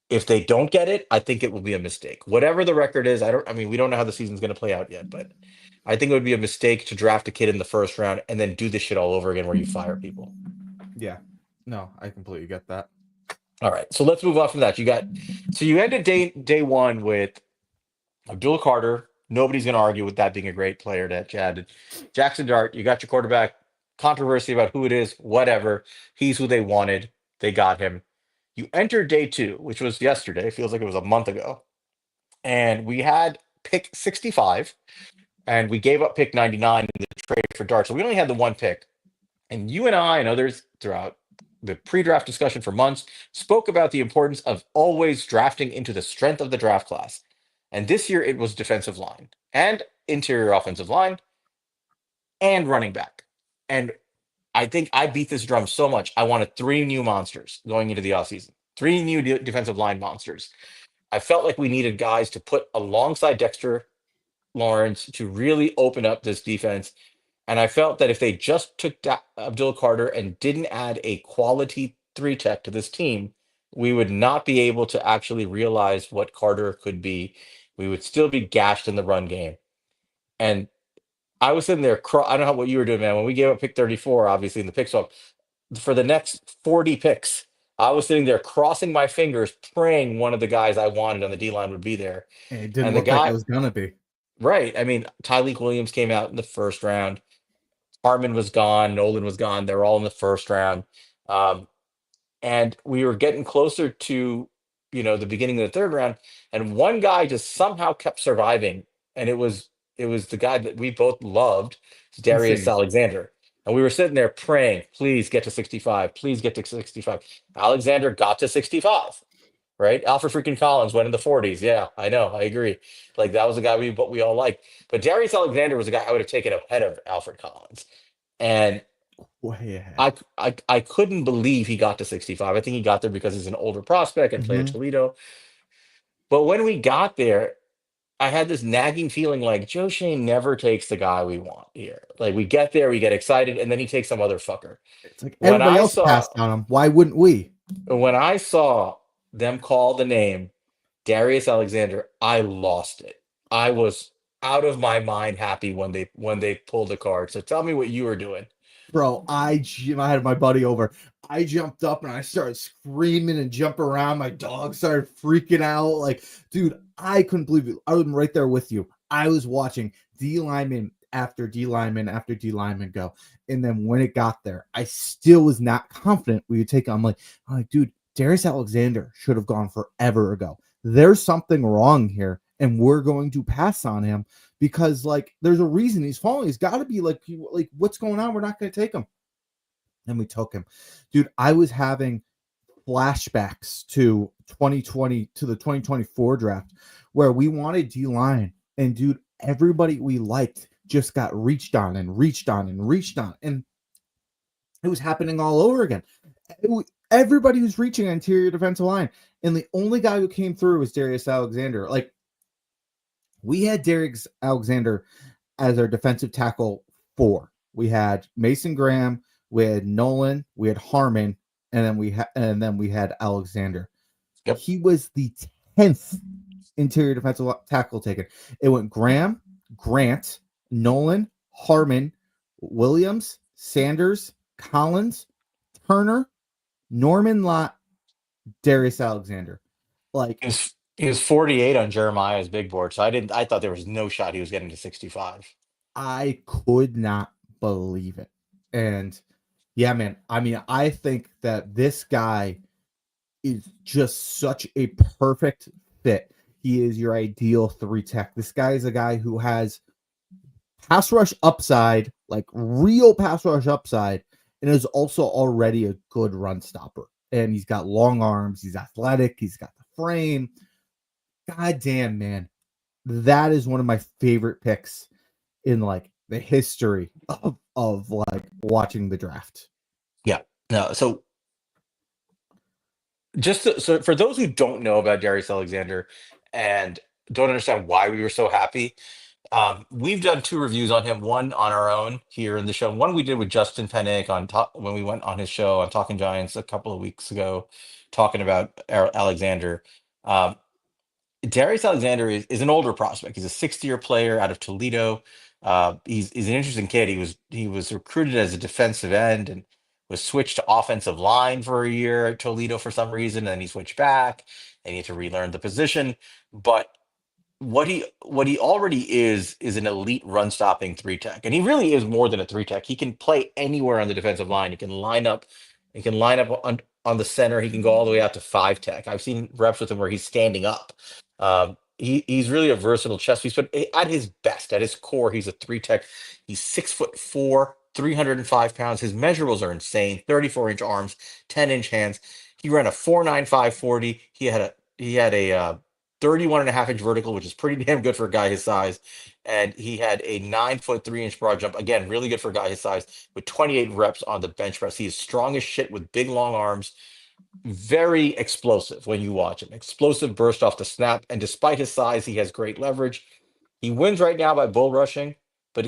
If they don't get it, I think it will be a mistake. Whatever the record is, I mean, we don't know how the season's going to play out yet, but I think it would be a mistake to draft a kid in the first round and then do this shit all over again where you fire people. Yeah. No, I completely get that. All right, so let's move on from that. So you ended day one with Abdul Carter. Nobody's going to argue with that being a great player that you added. Jackson Dart, you got your quarterback. Controversy about who it is, whatever. He's who they wanted. They got him. You entered day two, which was yesterday. Feels like it was a month ago. And we had pick 65, and we gave up pick 99 in the trade for Dart. So we only had the one pick. And you and I and others throughout the pre-draft discussion for months spoke about the importance of always drafting into the strength of the draft class. And this year it was defensive line and interior offensive line and running back. And I think I beat this drum so much. I wanted three new monsters going into the offseason, three new defensive line monsters. I felt like we needed guys to put alongside Dexter Lawrence to really open up this defense And I felt that if they just took Abdul Carter and didn't add a quality three tech to this team, we would not be able to actually realize what Carter could be. We would still be gashed in the run game. And I was sitting there, I don't know what you were doing, man. When we gave up pick 34, obviously in the pick swap, for the next 40 picks, I was sitting there crossing my fingers, praying one of the guys I wanted on the D line would be there. And it didn't And the look like it guy, was gonna be. right? I mean, Tyleek Williams came out in the first round. Harmon was gone. Nolan was gone. They're all in the first round. Um, and we were getting closer to, the beginning of the third round, and one guy just somehow kept surviving, and it was the guy that we both loved, Darius Insane. Alexander. And we were sitting there praying, please get to 65, please get to 65. Alexander got to 65, right? Alfred freaking Collins went in the 40s. Yeah, I know, I agree. Like that was a guy we all liked. But Darius Alexander was a guy I would have taken ahead of Alfred Collins. And Way ahead. I couldn't believe he got to 65. I think he got there because he's an older prospect and played at Hmm. Toledo. But when we got there, I had this nagging feeling like Joe Shane never takes the guy we want here. Like we get there, we get excited, and then he takes some other fucker. It's like When everybody I else saw passed on him. Why wouldn't we? when I saw them call the name Darius Alexander, I lost it. I was out of my mind happy when they pulled the card. So tell me what you were doing. Bro, I had my buddy over. I jumped up and I started screaming and jumping around. My dog started freaking out. Like, dude, I couldn't believe it. I was right there with you. I was watching D lineman after D lineman after D lineman go. And then when it got there, I still was not confident we would take it. I'm like, dude, Darius Alexander should have gone forever ago. There's something wrong here, and we're going to pass on him because there's a reason he's falling. He's got to be like what's going on? We're not going to take him. And we took him. Dude, I was having flashbacks to 2020 to the 2024 draft where we wanted D-line, and dude, everybody we liked just got reached on and reached on and reached on, and it was happening all over again. Everybody was reaching on interior defensive line, and the only guy who came through was Darius Alexander. Like, we had Darius Alexander as our defensive tackle 4. We had Mason Graham, we had Nolan, we had Harmon, and then we had Alexander. Yep. He was the 10th interior defensive tackle taken. It went Graham, Grant, Nolan, Harmon, Williams, Sanders, Collins, Turner, Norman Lott, Darius Alexander. Like, He was 48 on Jeremiah's big board, so I thought there was no shot he was getting to 65. I could not believe it. And yeah, man, I mean, I think that this guy is just such a perfect fit. He is your ideal 3 tech. This guy is a guy who has pass rush upside, like real pass rush upside, and is also already a good run stopper. And he's got long arms, he's athletic, he's got the frame. God damn, man. That is one of my favorite picks in the history of watching the draft. Yeah. No. So so for those who don't know about Darius Alexander and don't understand why we were so happy, we've done 2 reviews on him. One on our own here in the show. One we did with Justin Pennick when we went on his show on Talking Giants a couple of weeks ago, talking about Alexander. Um, Darius Alexander is an older prospect. He's a 6th-year player out of Toledo. He's an interesting kid. He was recruited as a defensive end and was switched to offensive line for a year at Toledo for some reason, and then he switched back and he had to relearn the position. But what he already is an elite run stopping 3 tech, and he really is more than a 3 tech. He can play anywhere on the defensive line. He can line up on the center. He can go all the way out to 5 tech. I've seen reps with him where he's standing up. He's really a versatile chess piece, but at his best, at his core, he's a 3 tech. He's 6'4", 305 pounds. His measurables are insane: 34-inch arms, 10-inch hands. He ran a 4.95 40. He had a 31.5-inch vertical, which is pretty damn good for a guy his size. And he had a 9 foot 3-inch broad jump. Again, really good for a guy his size, with 28 reps on the bench press. He is strong as shit with big long arms. Very explosive when you watch him. Explosive burst off the snap. And despite his size, he has great leverage. He wins right now by bull rushing, but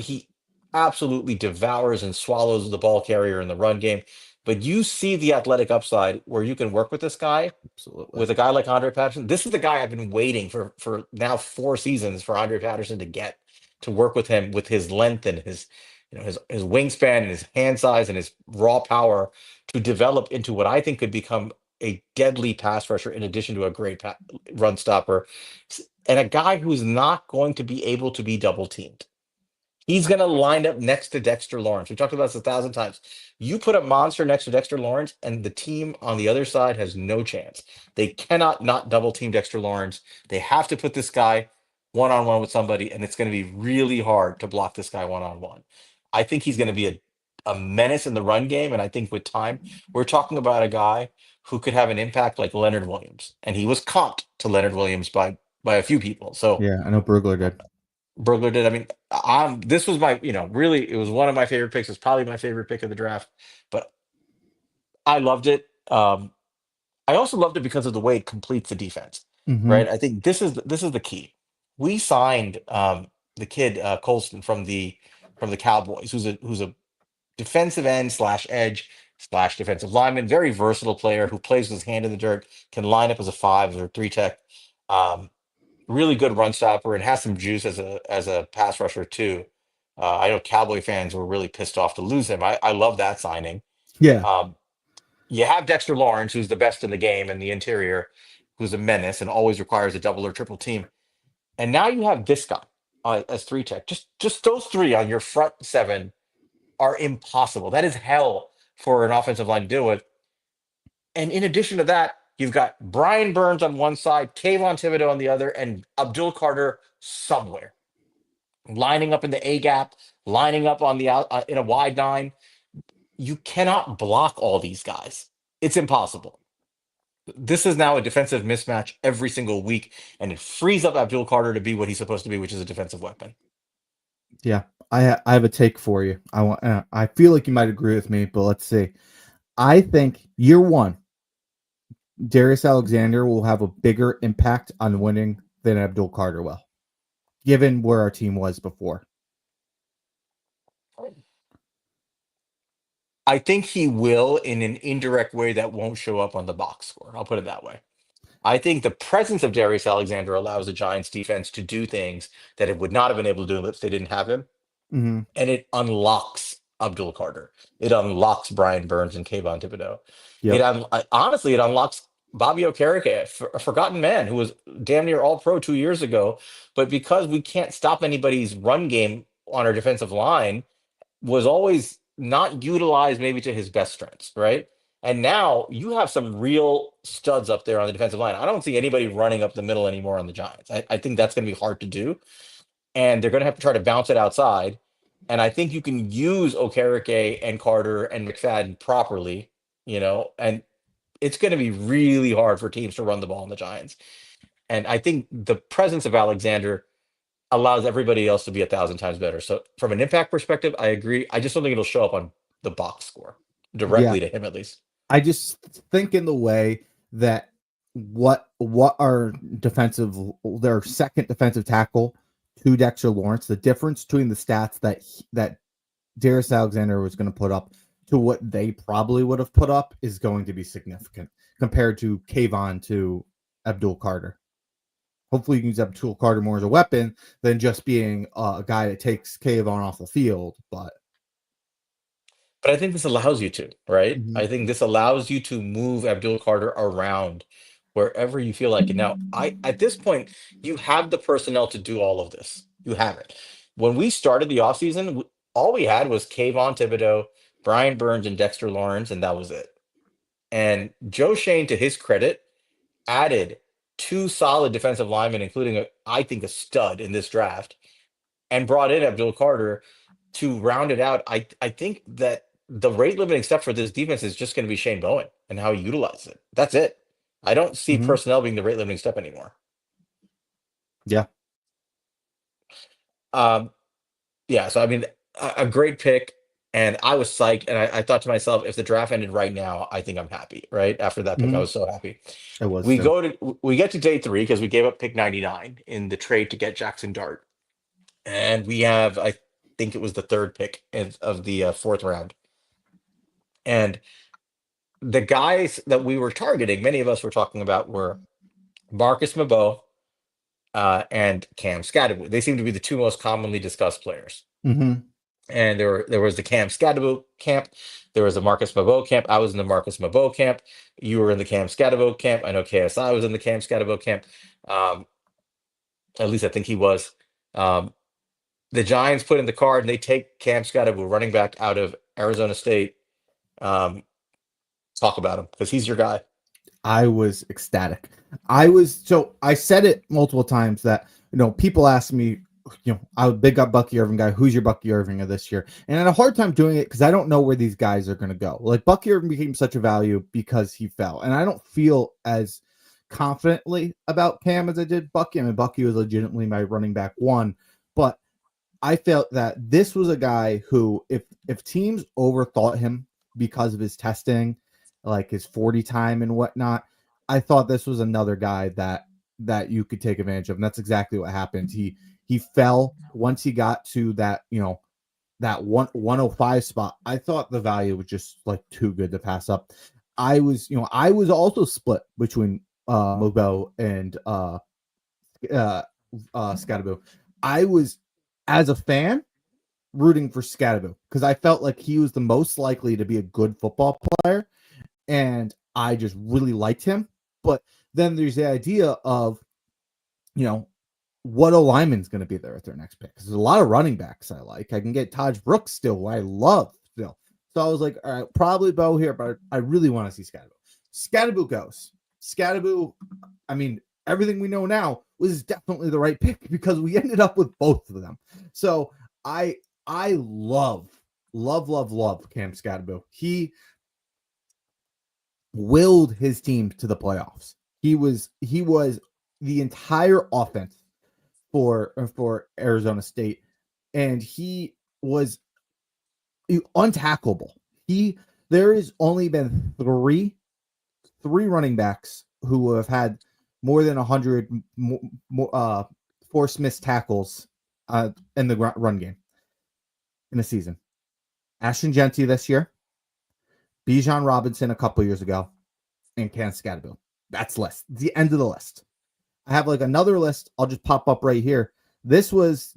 absolutely devours and swallows the ball carrier in the run game. But you see the athletic upside where you can work with this guy, Absolutely. with a guy like Andre Patterson. This is the guy I've been waiting for now 4 seasons for Andre Patterson to get to work with him with his length and his his wingspan and his hand size and his raw power to develop into what I think could become a deadly pass rusher in addition to a great run stopper, and a guy who's not going to be able to be double teamed. He's going to line up next to Dexter Lawrence. We talked about this 1,000 times. You put a monster next to Dexter Lawrence, and the team on the other side has no chance. They cannot not double team Dexter Lawrence. They have to put this guy one on one with somebody, and it's going to be really hard to block this guy one on one. I think he's going to be a menace in the run game, and I think with time, we're talking about a guy who could have an impact like Leonard Williams, and he was comped to Leonard Williams by a few people. So Yeah, I know Burglar did. Burglar did. I mean, this was my, really, it was one of my favorite picks. It's probably my favorite pick of the draft, but I loved it. I also loved it because of the way it completes the defense, Hmm. right? I think this is the key. We signed the kid Colston from the Cowboys, who's a defensive end slash edge slash defensive lineman, very versatile player who plays with his hand in the dirt, can line up as a five or three tech. Um, Really good run stopper and has some juice as a pass rusher too. I know Cowboy fans were really pissed off to lose him. I love that signing. Yeah. Um, you have Dexter Lawrence, who's the best in the game in the interior, who's a menace and always requires a double or triple team. And now you have this guy as three tech. Just those three on your front seven are impossible. That is hell for an offensive line to deal with. And in addition to that, you've got Brian Burns on one side, Kayvon Thibodeau on the other, and Abdul Carter somewhere lining up in the A gap, lining up on the out in a wide nine. You cannot block all these guys. It's impossible. This is now a defensive mismatch every single week, and it frees up Abdul Carter to be what he's supposed to be, which is a defensive weapon. Yeah. I have a take for you. I feel like you might agree with me, but let's see. I think year one, Darius Alexander will have a bigger impact on winning than Abdul Carter will, given where our team was before. I think he will in an indirect way that won't show up on the box score. I'll put it that way. I think the presence of Darius Alexander allows the Giants defense to do things that it would not have been able to do if they didn't have him. Hmm. And it unlocks Abdul Carter. It unlocks Brian Burns and Kayvon Thibodeau. Yep. Honestly, it unlocks Bobby Okereke, a forgotten man who was damn near all pro 2 years ago. But because we can't stop anybody's run game on our defensive line, was always not utilized maybe to his best strengths, right? And now you have some real studs up there on the defensive line. I don't see anybody running up the middle anymore on the Giants. I think that's going to be hard to do. And they're going to have to try to bounce it outside. And I think you can use Okereke and Carter and McFadden properly, and it's going to be really hard for teams to run the ball on the Giants. And I think the presence of Alexander allows everybody else to be 1,000 times better. So from an impact perspective, I agree. I just don't think it'll show up on the box score Yeah. directly to him at least. I just think in the way that what our defensive their second defensive tackle to Dexter Lawrence, the difference between the stats that Darius Alexander was going to put up to what they probably would have put up is going to be significant compared to Kayvon to Abdul Carter. Hopefully, you can use Abdul Carter more as a weapon than just being a guy that takes Kayvon off the field. But But I think this allows you to, right? Mhm. I think this allows you to move Abdul Carter around wherever you feel like it. Now, I at this point, you have the personnel to do all of this. You have it. When we started the offseason, all we had was Kayvon Thibodeau, Brian Burns, and Dexter Lawrence, and that was it. And Joe Shane, to his credit, added two solid defensive linemen, including I think a stud in this draft, and brought in Abdul Carter to round it out. I think that the rate limiting step for this defense is just going to be Shane Bowen and how he utilizes it. That's it. I don't see Mhm. personnel being the rate limiting step anymore. Yeah. Um, yeah, so I mean, a great pick, and I was psyched, and I thought to myself, if the draft ended right now, I think I'm happy. Right after that pick, I Mhm. was so happy. It was We too. go to we get to day three because we gave up pick 99 in the trade to get Jaxson Dart, and we have think it was the third pick of the fourth round. And the guys that we were targeting, many of us were talking about, were Marcus Mbow and Cam Skattebo. They seem to be the two most commonly discussed players. Mm-hmm. And there was the Cam Scatabo camp. There was the Marcus Mbow camp. I was in the Marcus Mbow camp. You were in the Cam Scatabo camp. I know KSI was in the Cam Scatabo camp. Um, at least I think he was. Um, the Giants put in the card and they take Cam Scatabo, running back out of Arizona State. Um, talk about him because he's your guy. I was ecstatic. I said it multiple times that, people ask me, I would big up Bucky Irving guy. Who's your Bucky Irving of this year? And I had a hard time doing it because I don't know where these guys are going to go. Like Bucky Irving became such a value because he fell. And I don't feel as confidently about Cam as I did Bucky. I mean, Bucky was legitimately my running back one, but I felt that this was a guy who, if teams overthought him because of his testing, like his 40 time and whatnot, I thought this was another guy that you could take advantage of. And that's exactly what happened. He fell once he got to that, that 105 spot. I thought the value was just like too good to pass up. I was also split between Mbow and Scatabo. I was, as a fan, rooting for Scatabo because I felt like he was the most likely to be a good football player, and I just really liked him. But then there's the idea of, what O lineman's going to be there at their next pick. There's a lot of running backs I like. I can get Taj Brooks still, who I love still. So I was like, all right, probably Bo here, but I really want to see Scatabo. Scatabo goes. Scatabo, I mean, everything we know now was definitely the right pick because we ended up with both of them. So I love Cam Scatabo. He willed his team to the playoffs. He was the entire offense for Arizona State, and he was untackleable. There has only been three running backs who have had more than 100 forced missed tackles in the run game in a season. Ashton Jeanty this year, Bijan Robinson a couple years ago, and Cam Scatabo. That's the end of the list. I have like another list. I'll just pop up right here. This was,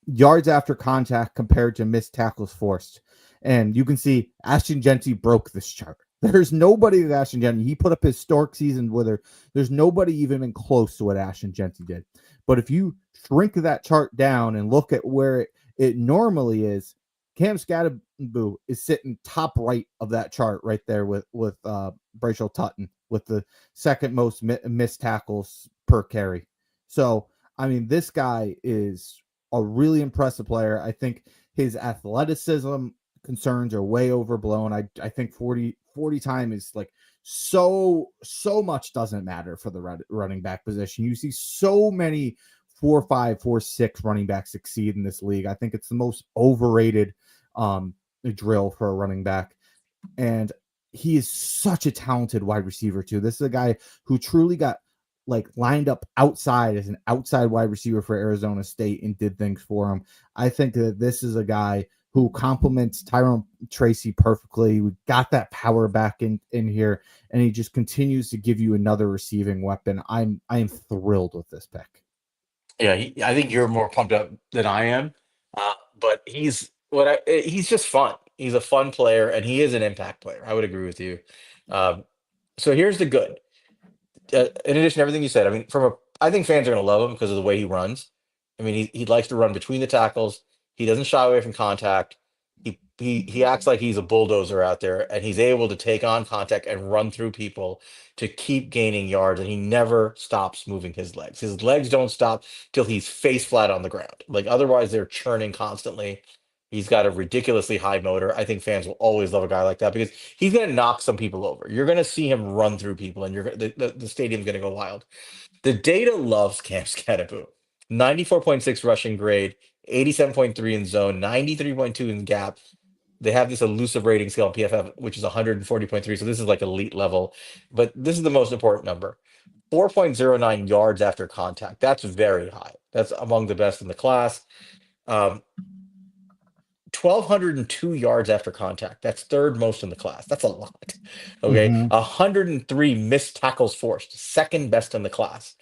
yards after contact compared to missed tackles forced. And you can see Ashton Jeanty broke this chart. There's nobody with Ashton Jeanty. He put up his historic season with her. There's nobody even close to what Ashton Jeanty did. But if you shrink that chart down and look at where it normally is, Cam Scatabo is sitting top right of that chart right there with Brayshaw Tutton with the second most missed tackles per carry. So, I mean, this guy is a really impressive player. I think his athleticism concerns are way overblown. I think 40 time is like so much doesn't matter for the running back position. You see so many 4.5, 4.6 running backs succeed in this league. I think it's the most overrated drill for a running back. And he is such a talented wide receiver too. This is a guy who truly got like lined up outside as an outside wide receiver for Arizona State and did things for him. I think that this is a guy who complements Tyrone Tracy perfectly. We got that power back in here, and he just continues to give you another receiving weapon. I am thrilled with this pick. Yeah, I think you're more pumped up than I am, but he's just fun. He's a fun player, and he is an impact player. I would agree with you. Um, so here's the good. In addition to everything you said, I mean, I think fans are going to love him because of the way he runs. I mean, he likes to run between the tackles. He doesn't shy away from contact. He acts like he's a bulldozer out there, and he's able to take on contact and run through people to keep gaining yards, and he never stops moving his legs. His legs don't stop till he's face flat on the ground. Like otherwise, they're churning constantly. He's got a ridiculously high motor. I think fans will always love a guy like that because he's going to knock some people over. You're going to see him run through people, and the stadium's going to go wild. The data loves Cam Skattebo. 94.6 rushing grade, 87.3 in zone, 93.2 in gap. They have this elusive rating scale on PFF, which is 140.3. So this is like elite level. But this is the most important number. 4.09 yards after contact. That's very high. That's among the best in the class. Um, 1,202 yards after contact. That's third most in the class. That's a lot. Okay. Hmm. 103 missed tackles forced, second best in the class.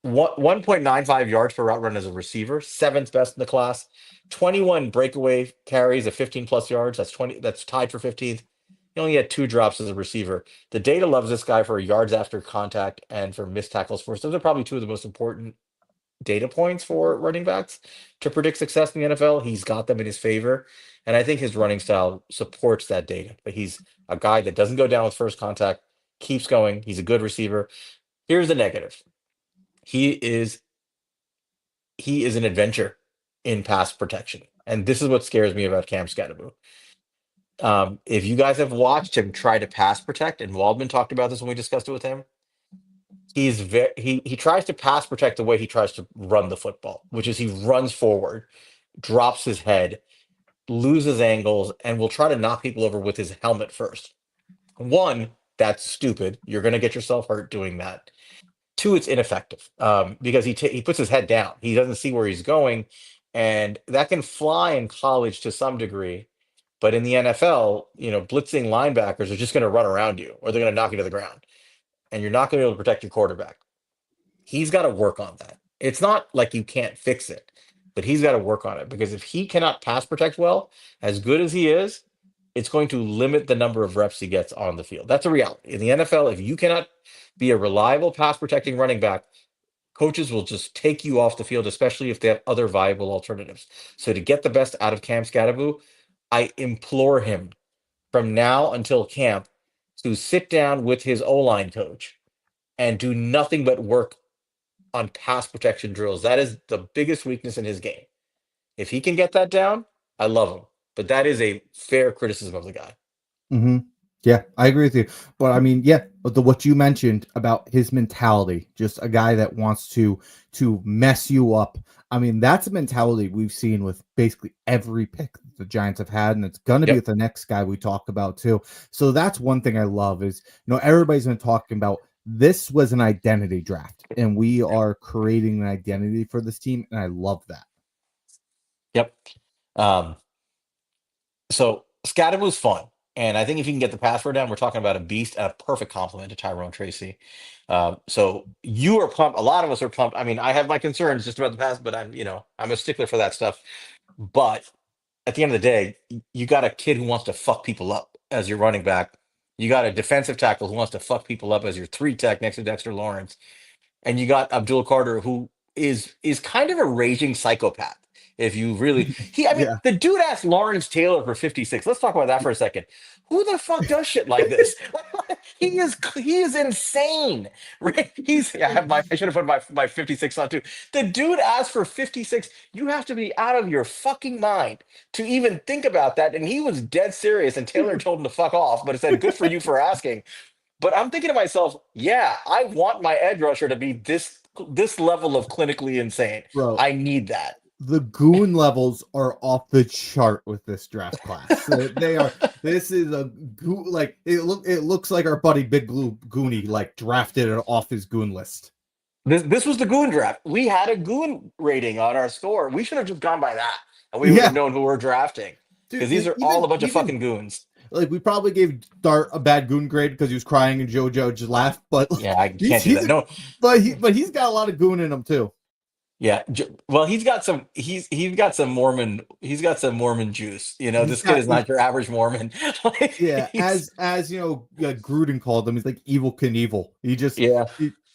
1.95 yards per route run as a receiver, seventh best in the class. 21 breakaway carries of 15 plus yards. That's tied for 15th. He only had two drops as a receiver. The data loves this guy for yards after contact and for missed tackles forced. Those are probably two of the most important data points for running backs to predict success in the NFL. He's got them in his favor. And I think his running style supports that data. But he's a guy that doesn't go down with first contact, keeps going. He's a good receiver. Here's the negative. He is an adventure in pass protection. And this is what scares me about Cam Skattebo. If you guys have watched him try to pass protect, and Waldman talked about this when we discussed it with him, he tries to pass protect the way he tries to run the football, which is he runs forward, drops his head, loses angles, and will try to knock people over with his helmet first. One, that's stupid. You're going to get yourself hurt doing that. Two, it's ineffective because he puts his head down. He doesn't see where he's going, and that can fly in college to some degree. But in the NFL, blitzing linebackers are just going to run around you, or they're going to knock you to the ground, and you're not going to be able to protect your quarterback. He's got to work on that. It's not like you can't fix it, but he's got to work on it because if he cannot pass protect well, as good as he is, it's going to limit the number of reps he gets on the field. That's a reality. In the NFL, if you cannot be a reliable pass protecting running back, coaches will just take you off the field, especially if they have other viable alternatives. So to get the best out of Cam Skattebo, I implore him from now until camp to sit down with his O-line coach and do nothing but work on pass protection drills. That is the biggest weakness in his game. If he can get that down, I love him. But that is a fair criticism of the guy. Hmm. Yeah, I agree with you. But I mean, yeah, but what you mentioned about his mentality, just a guy that wants to mess you up. I mean, that's a mentality we've seen with basically every pick the Giants have had, and it's going to be Yep. with the next guy we talk about too. So that's one thing I love is, everybody's been talking about this was an identity draft, and we are creating an identity for this team, and I love that. Yep. Um, so Scatterbo's fun. And I think if you can get the password down, we're talking about a beast and a perfect compliment to Tyrone Tracy. So you are pumped. A lot of us are pumped. I mean, I have my concerns just about the pass, but I'm a stickler for that stuff. But at the end of the day, you got a kid who wants to fuck people up as your running back. You got a defensive tackle who wants to fuck people up as your three tech next to Dexter Lawrence, and you got Abdul Carter, who is kind of a raging psychopath. If you really, I mean, Yeah. the dude asked Lawrence Taylor for 56. Let's talk about that for a second. Who the fuck does shit like this? He is insane. Right? I should have put my 56 on too. The dude asked for 56. You have to be out of your fucking mind to even think about that. And he was dead serious. And Taylor told him to fuck off, but it said, "Good for you for asking." But I'm thinking to myself, yeah, I want my edge rusher to be this level of clinically insane. Bro, I need that. the goon levels are off the chart with this draft class. They are. This is a like it looks like our buddy Big Blue Goonie like drafted it off his goon list. This was the goon draft. We had a goon rating on our score. We should have just gone by that, and we would have Yeah, known who we're drafting because dude. these are all a bunch of fucking goons. Like we probably gave Dart a bad goon grade because he was crying and JoJo just laughed. But Yeah, I he's can't do that. No, he's got a lot of goon in him too. yeah. Well, he's got some Mormon juice. He's This kid got is not your average Mormon. Like, Yeah, he's as Gruden called him, he's like evil Knievel. yeah.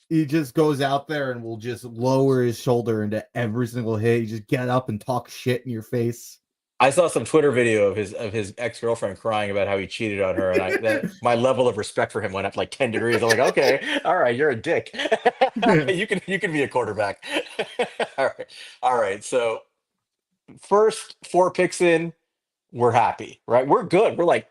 He just goes out there and will just lower his shoulder into every single hit. He just get up and talk shit in your face. I saw some Twitter video of his ex-girlfriend crying about how he cheated on her, and my level of respect for him went up like 10 degrees. I'm like, okay, all right, you're a dick. You can be a quarterback. All right. All right. So first four picks in, we're happy, right? We're good. We're like,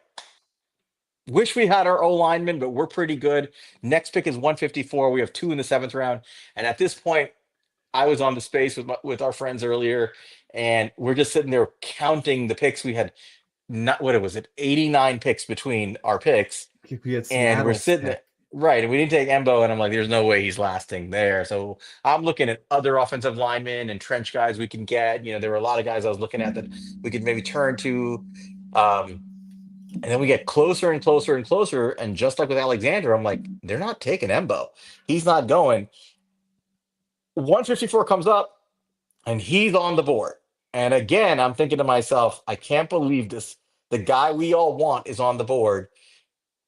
wish we had our O lineman, but we're pretty good. Next pick is 154. We have two in the seventh round. And at this point, I was on the space with our friends earlier, and we're just sitting there counting the picks. We had not what was it, 89 picks between our picks, We had and we're Seattle's sitting there. pick. Right, and we didn't take Embo, and I'm like, there's no way he's lasting there. So I'm looking at other offensive linemen and trench guys we can get. There were a lot of guys I was looking at that we could maybe turn to. Um, and then we get closer and closer and closer. And just like with Alexander, I'm like, they're not taking Embo. He's not going. 154 comes up, and he's on the board. And again, I'm thinking to myself, I can't believe this. The guy we all want is on the board.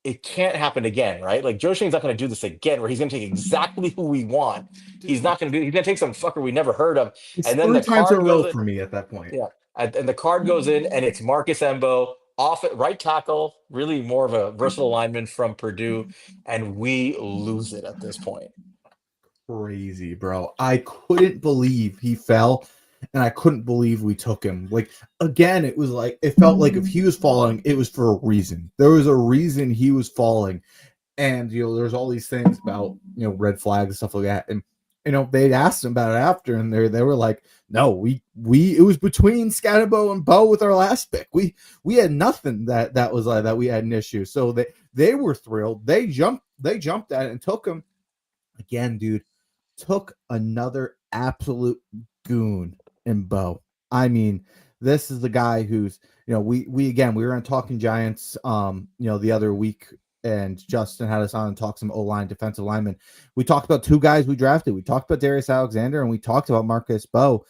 It can't happen again, right? Like Joe Shane's not going to do this again, where he's going to take exactly who we want. He's not going to do. He's going to take some fucker we never heard of, It's and then the 3 times in a card goes row in. for me at that point. Yeah, and the card goes in, and it's Marcus Embo off at right tackle, really more of a versatile lineman from Purdue, and we lose it at this point. Crazy, bro. I couldn't believe he fell, and I couldn't believe we took him. Like, again, it was like, it felt like if he was falling, it was for a reason. There was a reason he was falling. And, there's all these things about, red flags and stuff like that. And, they'd asked him about it after, and they were like, no, it was between Skattebo and Mbow with our last pick. We had nothing that was like that. We had an issue. So they were thrilled. They jumped at it and took him. Again, dude, took another absolute goon in Mbow. I mean, this is the guy who's, we were on Talking Giants, the other week, and Justin had us on and talked some O-line, defensive linemen. We talked about 2 guys we drafted. We talked about Darius Alexander, and we talked about Marcus Mbow.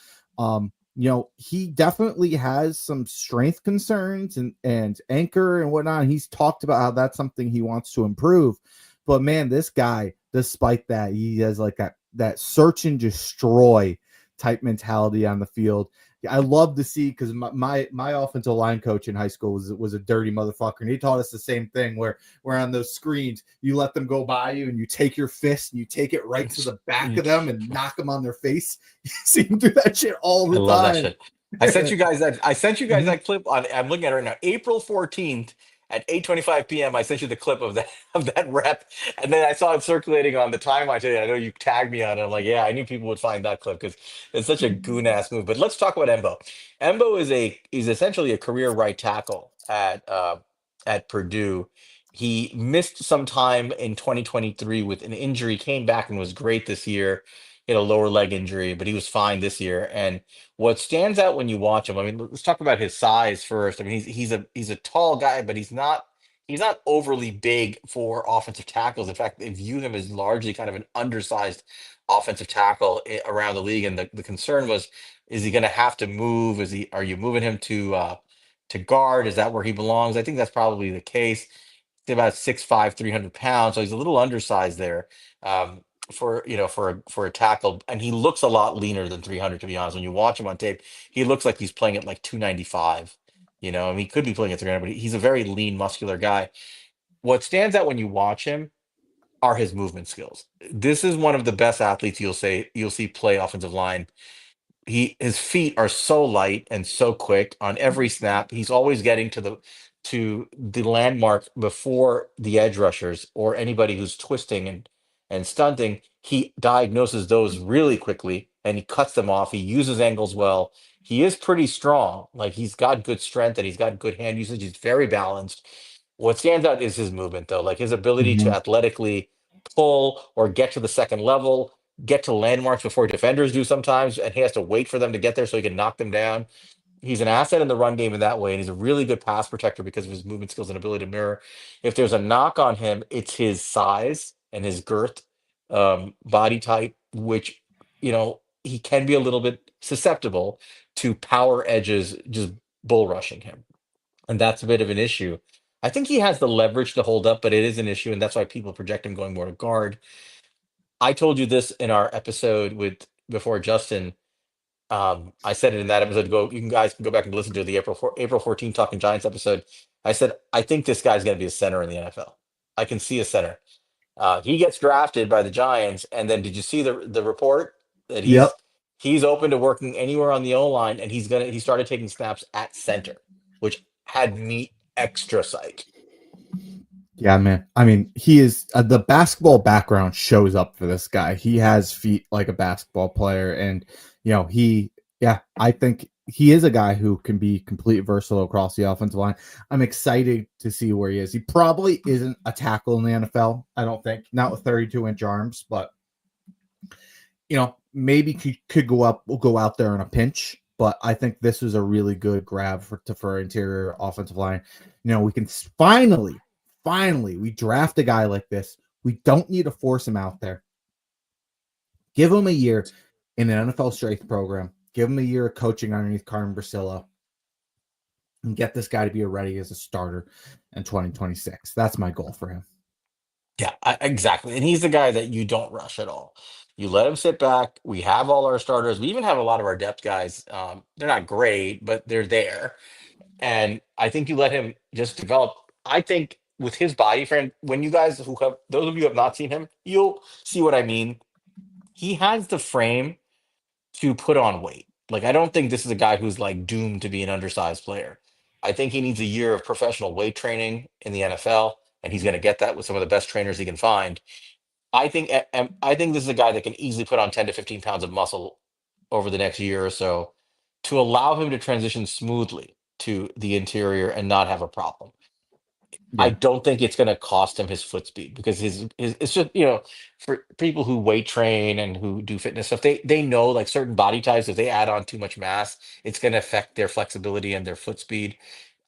He definitely has some strength concerns and anchor and whatnot. He's talked about how that's something he wants to improve. But man, this guy, despite that, he has like that search and destroy type mentality on the field. I love to see, because my offensive line coach in high school was a dirty motherfucker, and he taught us the same thing where on those screens you let them go by you and you take your fist and you take it right to the back of them and knock them on their face. You see him do that shit all the I love time. that shit. I sent you guys that clip on. I'm looking at it right now. April 14th at 8:25 p.m. I sent you the clip of that rep, and then I saw it circulating on the timeline today. I know you tagged me on it. I'm like, yeah, I knew people would find that clip because it's such a goon ass move. But let's talk about Embo. Embo is essentially a career right tackle at Purdue. He missed some time in 2023 with an injury, came back and was great this year. He had a lower leg injury, but he was fine this year. And what stands out when you watch him, I mean, let's talk about his size first. I mean, he's a tall guy, but he's not overly big for offensive tackles. In fact, they view him as largely kind of an undersized offensive tackle around the league. And the concern was, is he going to have to move? Are you moving him to guard? Is that where he belongs? I think that's probably the case. He's about 6'5", 300 pounds, so he's a little undersized there. For a tackle, and he looks a lot leaner than 300, to be honest. When you watch him on tape, he looks like he's playing at like 295. I mean, he could be playing at 300, but he's a very lean, muscular guy. What stands out when you watch him are his movement skills. This is one of the best athletes you'll see play offensive line. His feet are so light and so quick on every snap. He's always getting to the landmark before the edge rushers or anybody who's twisting and stunting. He diagnoses those really quickly and he cuts them off. He uses angles well. He is pretty strong. Like, he's got good strength and he's got good hand usage. He's very balanced. What stands out is his movement, though, like his ability to Mhm. athletically pull or get to the second level, get to landmarks before defenders do sometimes, and he has to wait for them to get there so he can knock them down. He's an asset in the run game in that way, and he's a really good pass protector because of his movement skills and ability to mirror. If there's a knock on him, it's his size and his girth, body type, which he can be a little bit susceptible to power edges just bull rushing him, and that's a bit of an issue. I think he has the leverage to hold up, but it is an issue, and that's why people project him going more to guard. I told you this in our episode with before Justin. I said it in that episode. Guys can go back and listen to the April 14th Talking Giants episode. I said I think this guy's going to be a center in the NFL. I can see a center. He gets drafted by the Giants, and then did you see the report that he's Yep. he's open to working anywhere on the O line, and he started taking snaps at center, which had me extra psyched. Yeah, man. I mean, he is the basketball background shows up for this guy. He has feet like a basketball player, and he Yeah, I think he is a guy who can be complete versatile across the offensive line. I'm excited to see where he is. He probably isn't a tackle in the NFL. I don't think, not with 32-inch arms, but maybe he could go out there in a pinch. But I think this was a really good grab for interior offensive line. We can finally, we draft a guy like this. We don't need to force him out there. Give him a year in an NFL strength program. Give him a year of coaching underneath Carmen Bracillo and get this guy to be ready as a starter in 2026. That's my goal for him. Yeah, exactly. And he's the guy that you don't rush at all. You let him sit back. We have all our starters. We even have a lot of our depth guys. They're not great, but they're there. And I think you let him just develop. I think with his body frame, when you guys who have those of you who have not seen him, you'll see what I mean. He has the frame to put on weight. Like I don't think this is a guy who's like doomed to be an undersized player. I think he needs a year of professional weight training in the NFL, and he's going to get that with some of the best trainers he can find. I think this is a guy that can easily put on 10 to 15 pounds of muscle over the next year or so to allow him to transition smoothly to the interior and not have a problem. I Yeah. don't think it's going to cost him his foot speed because his it's just for people who weight train and who do fitness stuff, they know like certain body types, if they add on too much mass, it's going to affect their flexibility and their foot speed.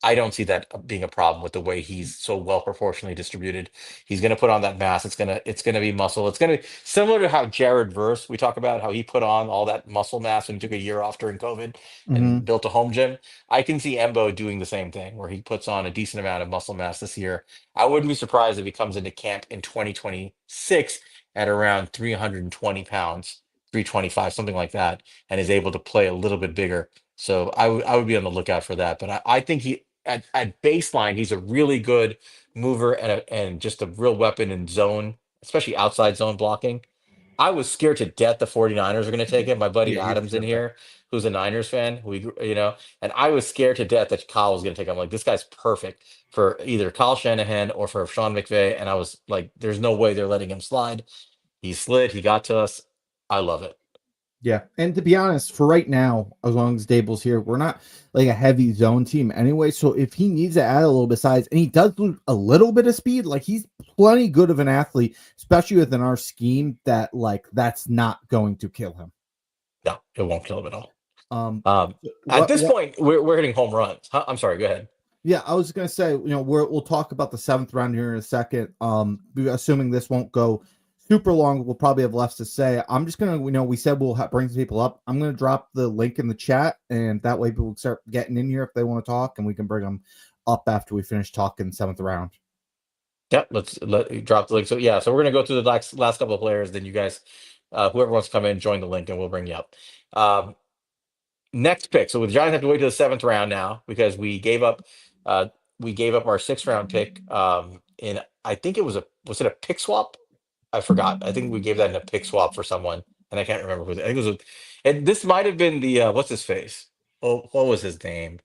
I don't see that being a problem with the way he's so well proportionally distributed. He's going to put on that mass. It's gonna be muscle. It's going to be similar to how Jared Verse, we talk about how he put on all that muscle mass when he took a year off during COVID and Mm-hmm. built a home gym. I can see Embo doing the same thing where he puts on a decent amount of muscle mass this year. I wouldn't be surprised if he comes into camp in 2026 at around 320 pounds, 325, something like that, and is able to play a little bit bigger. So I would be on the lookout for that. But I think he at baseline, he's a really good mover and just a real weapon in zone, especially outside zone blocking. I was scared to death the 49ers are going to take him. My buddy Yeah, he's Adams in terrific. here, who's a Niners fan, and I was scared to death that Kyle was going to take him. I'm like, this guy's perfect for either Kyle Shanahan or for Sean McVay. And I was like, there's no way they're letting him slide. He slid, he got to us. I love it. Yeah, and to be honest, for right now, as long as Dable's here, we're not like a heavy zone team anyway. So if he needs to add a little bit of size, and he does lose a little bit of speed, like he's plenty good of an athlete, especially within our scheme. That's not going to kill him. No, it won't kill him at all. Um, Um, at what this what point, we're hitting home runs. Huh? I'm sorry, go ahead. Yeah, I was gonna say, we'll talk about the seventh round here in a second. Assuming this won't go super long, we'll probably have less to say. I'm just gonna, we said we'll bring people up. I'm gonna drop the link in the chat, and that way people can start getting in here if they want to talk, and we can bring them up after we finish talking seventh round. Yeah, let drop the link. So yeah, so we're gonna go through the last couple of players. Then you guys, whoever wants to come in, join the link, and we'll bring you up. Um, Next pick. So the Giants have to wait to the seventh round now because uh, we gave up our sixth round pick. In I think it was it a pick swap? I forgot. I think we gave that in a pick swap for someone, and I can't remember who. I think it was. And this might have been the what's his face? Oh, what was his name?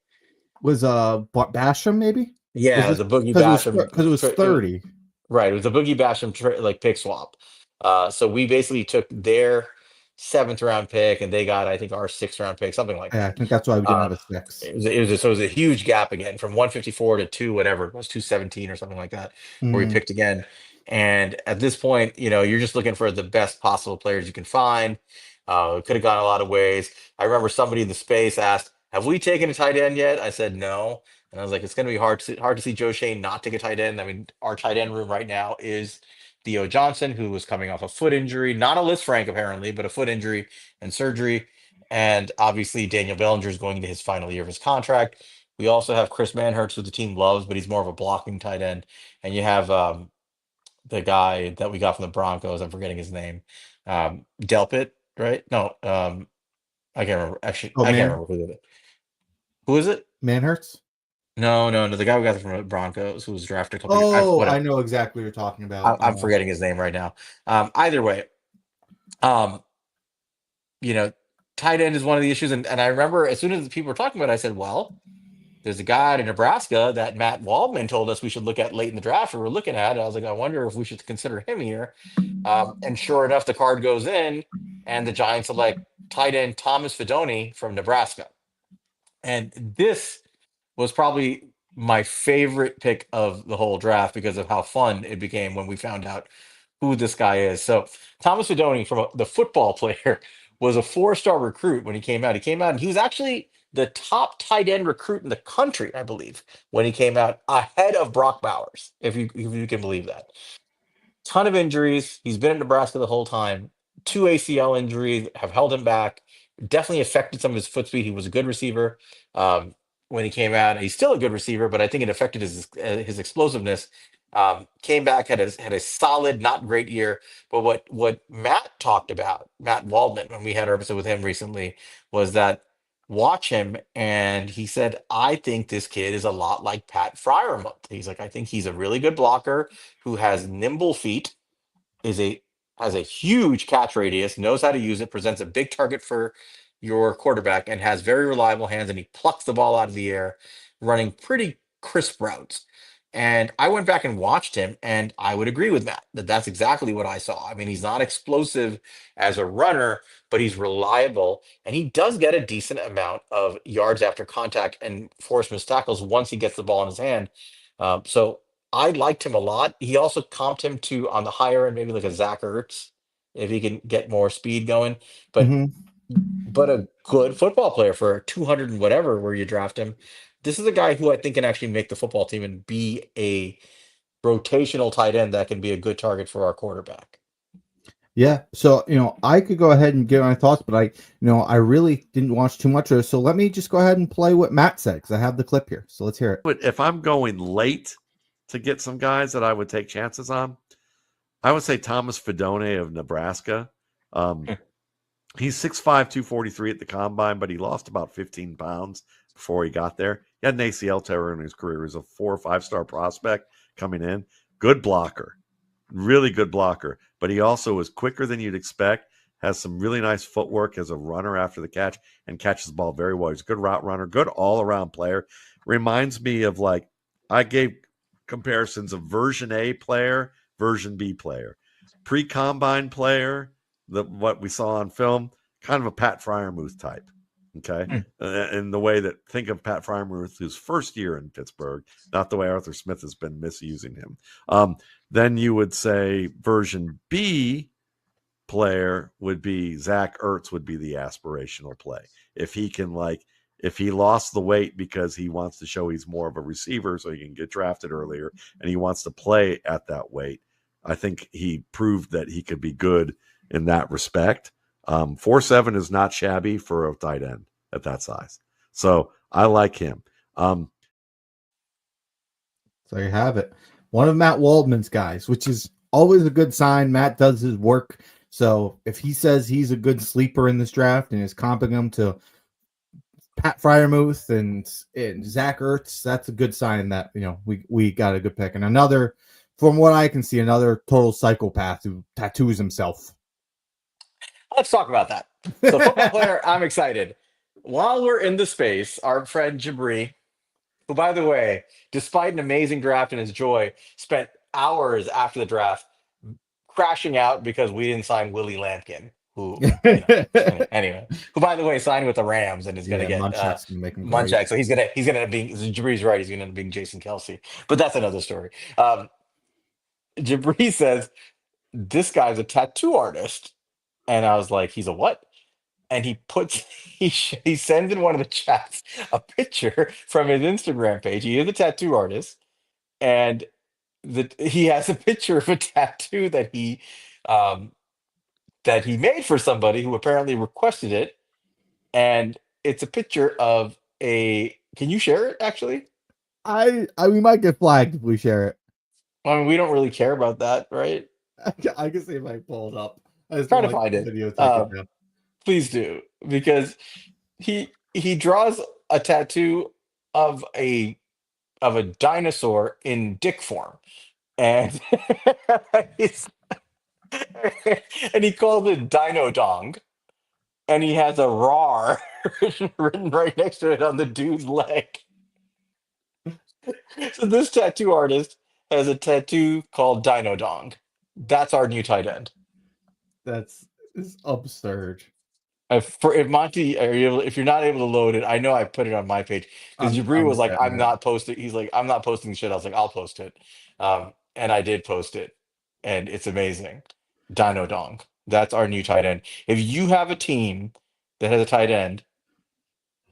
Was Basham maybe? Was Yeah, this the Boogie because Basham. it was 30? Right, it was a Boogie Basham like pick swap. So we basically took their seventh round pick, and they got I think our sixth round pick, something like Yeah, I that. think that's why we didn't Uh, have a six. so it was a huge gap again from 154 to two whatever it was 217 or something like that, where we Mm, picked again. And at this point, you're just looking for the best possible players you can find. It could have gone a lot of ways. I remember somebody in the space asked, "Have we taken a tight end yet?" I said no. And I was like, it's going to be hard to see Joe Shane not take a tight end. I mean, our tight end room right now is Theo Johnson, who was coming off a foot injury, not a Liz Frank apparently, but a foot injury and surgery. And obviously, Daniel Bellinger is going into his final year of his contract. We also have Chris Manhertz, who the team loves, but he's more of a blocking tight end. And you have the guy that we got from the Broncos. I'm forgetting his name. Delpit, right? No, I can't remember. Actually, oh I can't man, remember who is it. Manhurts. No. The guy we got from the Broncos, who was drafted a couple years. Oh, I Whatever. know exactly what you're talking about. I'm forgetting his name right now. Either way, um, you know, tight end is one of the issues, and I remember as soon as people were talking about it, I said, "Well, there's a guy out in Nebraska that Matt Waldman told us we should look at late in the draft. We were looking at. And I was like, I wonder if we should consider him here." And sure enough, the card goes in, and the Giants are like, tight end Thomas Fidone from Nebraska. And this was probably my favorite pick of the whole draft because of how fun it became when we found out who this guy is. So Thomas Fidone, the football player, was a four-star recruit when he came out. He came out and he was actually the top tight end recruit in the country, I believe, when he came out, ahead of Brock Bowers, if you can believe that. Ton of injuries. He's been at Nebraska the whole time. Two ACL injuries have held him back. Definitely affected some of his foot speed. He was a good receiver when he came out. He's still a good receiver, but I think it affected his explosiveness. Came back, had a solid, not great year. But what Matt talked about, Matt Waldman, when we had our episode with him recently, was that watch him, and he said, I think this kid is a lot like Pat Fryermuth. He's like, I think he's a really good blocker who has nimble feet, is a has a huge catch radius, knows how to use it, presents a big target for your quarterback, and has very reliable hands. And he plucks the ball out of the air, running pretty crisp routes. And I went back and watched him, and I would agree with Matt that that's exactly what I saw. I mean, he's not explosive as a runner, but he's reliable, and he does get a decent amount of yards after contact and force missed tackles once he gets the ball in his hand. So I liked him a lot. He also comped him to on the higher end, maybe like a Zach Ertz, if he can get more speed going. But Hmm. but a good football player for 200 and whatever where you draft him. This is a guy who I think can actually make the football team and be a rotational tight end that can be a good target for our quarterback. Yeah. So, I could go ahead and give my thoughts, but I really didn't watch too much of it. So let me just go ahead and play what Matt said because I have the clip here. So let's hear it. But if I'm going late to get some guys that I would take chances on, I would say Thomas Fidone of Nebraska. He's 6'5", 243 at the combine, but he lost about 15 pounds before he got there. He had an ACL tear in his career. He was a 4 or 5-star prospect coming in. Good blocker. Really good blocker. But he also is quicker than you'd expect, has some really nice footwork as a runner after the catch, and catches the ball very well. He's a good route runner, good all-around player. Reminds me of I gave comparisons of version A player, version B player. Pre-combine player, what we saw on film, kind of a Pat Fryermuth type. Okay. In the way that think of Pat Fryermuth, his first year in Pittsburgh, not the way Arthur Smith has been misusing him. Then you would say version B player would be Zach Ertz would be the aspirational play. If he can if he lost the weight because he wants to show he's more of a receiver so he can get drafted earlier and he wants to play at that weight, I think he proved that he could be good in that respect. 4'7" is not shabby for a tight end at that size. So I like him. So you have it. One of Matt Waldman's guys, which is always a good sign. Matt does his work. So if he says he's a good sleeper in this draft and is comping him to Pat Fryermuth and Zach Ertz, that's a good sign that we got a good pick. And another, from what I can see, another total psychopath who tattoos himself. Let's talk about that. So, football player, I'm excited. While we're in the space, our friend Jabri, who, by the way, despite an amazing draft and his joy, spent hours after the draft crashing out because we didn't sign Willie Lampkin, who, anyway, who, by the way, signed with the Rams and is going to Yeah, get Munchak's gonna make him great. Munchak. So he's gonna end up being Jabri's right. He's going to end up being Jason Kelsey, but that's another story. Jabri says this guy's a tattoo artist, and I was like, he's a what? And he puts he sends in one of the chats a picture from his Instagram page. He is a tattoo artist, and he has a picture of a tattoo um, that he made for somebody who apparently requested it, and it's a picture of a. Can you share it? Actually, We might get flagged if we share it. I mean, we don't really care about that, right? I can see if I pull it up. I just Try don't to like find the it. videotape it now. Please do, because he draws a tattoo of a dinosaur in dick form, and he's, and he calls it Dino Dong, and he has a RAR written right next to it on the dude's leg. So this tattoo artist has a tattoo called Dino Dong. That's our new tight end. It's absurd. if Monty, if you're not able to load it, I know I put it on my page because Jabri I'm was like, getting "I'm it. not posting." He's like, "I'm not posting shit." I was like, "I'll post it," and I did post it, and it's amazing. Dino Dong. That's our new tight end. If you have a team that has a tight end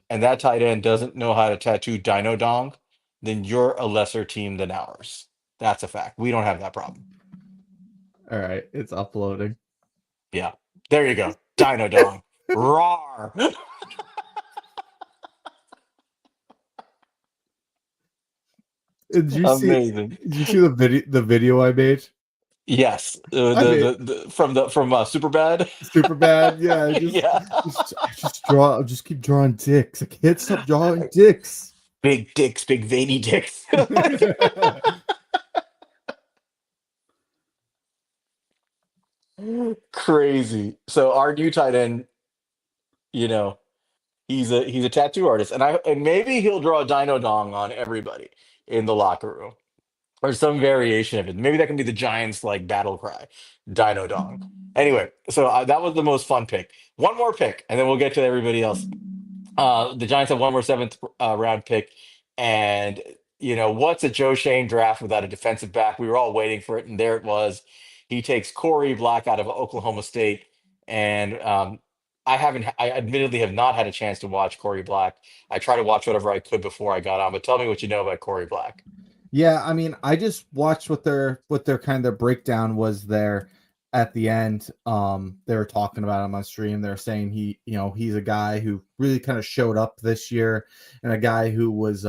and that tight end doesn't know how to tattoo Dino Dong, then you're a lesser team than ours. That's a fact. We don't have that problem. All right, it's uploading. Yeah. There you go. Dino Dong. Rawr. Did you see? Amazing. Did you see the video? The video I made. Yes. I made The from Super Bad. super bad. Yeah, Yeah. just keep drawing dicks. I can't stop drawing dicks. Big dicks, big veiny dicks. Crazy. So our new tight end, you know, he's a tattoo artist, and maybe he'll draw a Dino Dong on everybody in the locker room. Or some variation of it. Maybe that can be the Giants' like battle cry, Dino Dong. Anyway, so that was the most fun pick. One more pick, and then we'll get to everybody else. The Giants have one more seventh round pick, and what's a Joe Shane draft without a defensive back? We were all waiting for it, and there it was. He takes Korie Black out of Oklahoma State, and I admittedly have not had a chance to watch Korie Black. I try to watch whatever I could before I got on, but tell me what you know about Korie Black. Yeah, I mean, I just watched what their kind of breakdown was there at the end. They were talking about him on stream. They're saying he's a guy who really kind of showed up this year, and a guy who was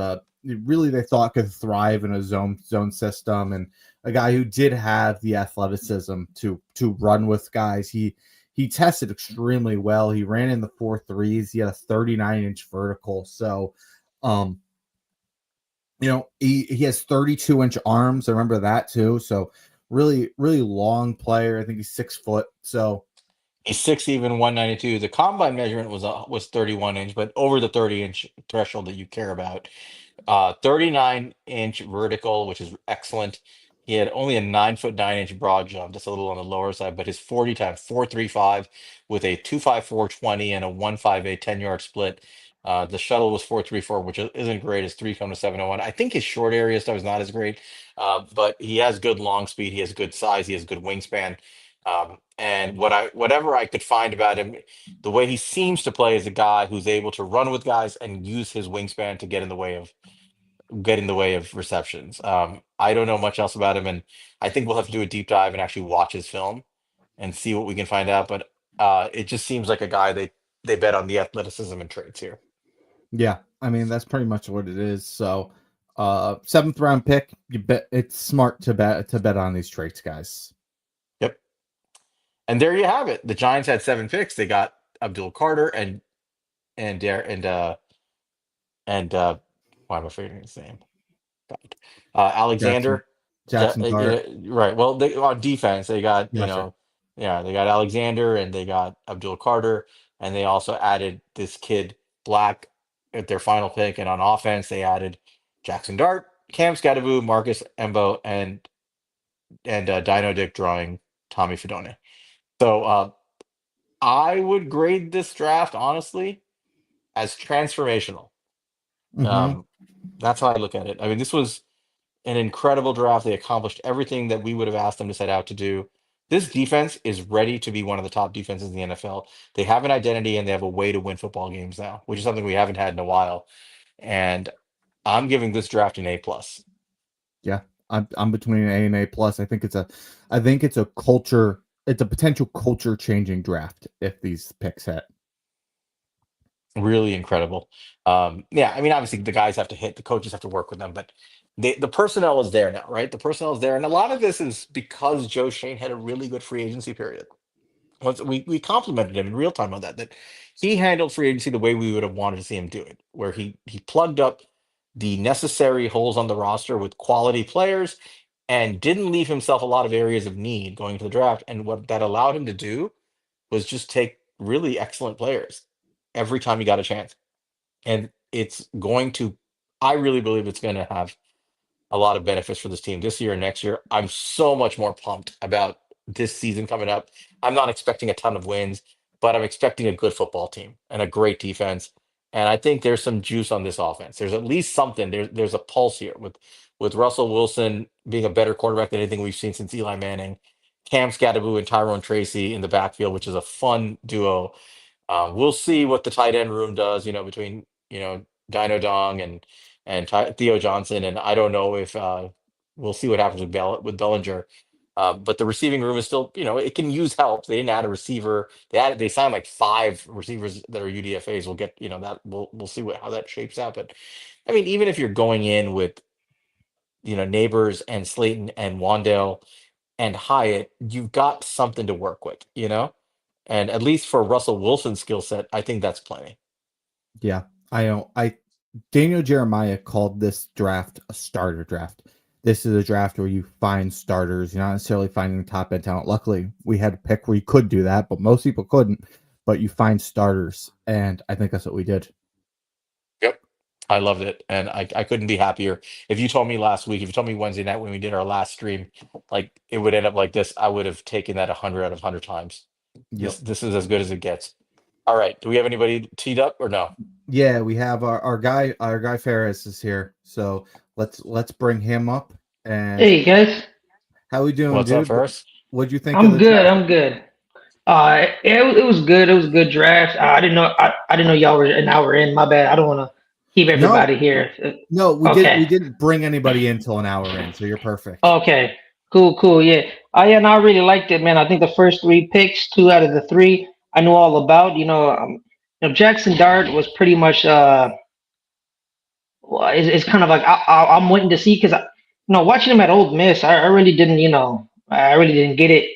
really they thought could thrive in a zone system, and a guy who did have the athleticism to run with guys. He tested extremely well. He ran in the 4.3s. He had a 39-inch vertical. So, he has 32-inch arms. I remember that too. So really, really long player. I think he's 6 foot. So He's 6 even 192. The combine measurement was 31 inch, but over the 30-inch threshold that you care about. 39-inch vertical, which is excellent. He had only a 9 foot 9 inch broad jump, just a little on the lower side, but his 40 time 4.35 with a 2.54 20 and a 1.58 10-yard split. The shuttle was 4.34, which isn't great. His 3 cone to 7.01. I think his short area stuff is not as great, but he has good long speed. He has good size. He has good wingspan. And whatever I could find about him, the way he seems to play is a guy who's able to run with guys and use his wingspan to get in the way of receptions. I don't know much else about him, and I think we'll have to do a deep dive and actually watch his film and see what we can find out. But it just seems like a guy they bet on the athleticism and traits here. yeah, I mean that's pretty much what it is. So seventh round pick, you bet it's smart to bet on these traits, guys. Yep. And there you have it. The Giants had 7 picks. They got Abdul Carter and Dare and why am I forgetting his name? God. Jackson Alexander. Jackson Dart. Right. Well, they on defense they got Gotcha. yeah, they got Alexander and they got Abdul Carter, and they also added this kid Black at their final pick. And on offense they added Jaxson Dart, Cam Skattebo, Marcus Embo, and Dino Dick drawing Tommy Fidone. So I would grade this draft honestly as transformational. Mm-hmm. Um, that's how I look at it. I mean, this was an incredible draft. They accomplished everything that we would have asked them to set out to do. This defense is ready to be one of the top defenses in the NFL. They have an identity and they have a way to win football games now, which is something we haven't had in a while. And I'm giving this draft an A plus. Yeah, I'm between an A and A plus. I think it's a culture. It's a potential culture changing draft if these picks hit. Really incredible. Yeah, I mean, obviously the guys have to hit, the coaches have to work with them, but the personnel is there now, right? The personnel is there, and a lot of this is because Joe Shane had a really good free agency period. Once we complimented him in real time on that he handled free agency the way we would have wanted to see him do it, where he plugged up the necessary holes on the roster with quality players and didn't leave himself a lot of areas of need going into the draft. And what that allowed him to do was just take really excellent players every time he got a chance. And I really believe it's going to have a lot of benefits for this team this year and next year. I'm so much more pumped about this season coming up. I'm not expecting a ton of wins, but I'm expecting a good football team and a great defense. And I think there's some juice on this offense. There's at least something. There's a pulse here with Russell Wilson being a better quarterback than anything we've seen since Eli Manning. Cam Skattebo and Tyrone Tracy in the backfield, which is a fun duo. We'll see what the tight end room does, between Dino Dong and Theo Johnson, and I don't know if we'll see what happens with Bellinger. But the receiving room is still, it can use help. They didn't add a receiver. They signed like 5 receivers that are UDFA's. We'll get that we'll see how that shapes out. But I mean, even if you're going in with Neighbors and Slayton and Wandale and Hyatt, you've got something to work with. And at least for Russell Wilson's skill set, I think that's plenty. Yeah, I know. Daniel Jeremiah called this draft a starter draft. This is a draft where you find starters. You're not necessarily finding top end talent. Luckily, we had a pick where you could do that, but most people couldn't. But you find starters, and I think that's what we did. Yep. I loved it. And I couldn't be happier. If you told me last week, if you told me Wednesday night when we did our last stream, like it would end up like this, I would have taken that 100 out of 100 times. Yep. This is as good as it gets. All right. Do we have anybody teed up or no? Yeah, we have our guy Ferris is here. So let's bring him up. And Hey guys, how we doing, What's up, dude? Ferris? What'd you think of I'm the good. draft? I'm good. It was good. It was a good draft. I didn't know. I didn't know y'all were an hour in. My bad. I don't want to keep everybody here. No, we Okay. didn't bring anybody in till an hour in, so you're perfect. Okay. Cool. Yeah. Yeah. No, I really liked it, man. I think the first 3 picks, 2 out of the 3, I knew all about. Jackson Dart was pretty much. Well, it's kind of like I'm waiting to see because watching him at Old Miss, I really didn't. I really didn't get it.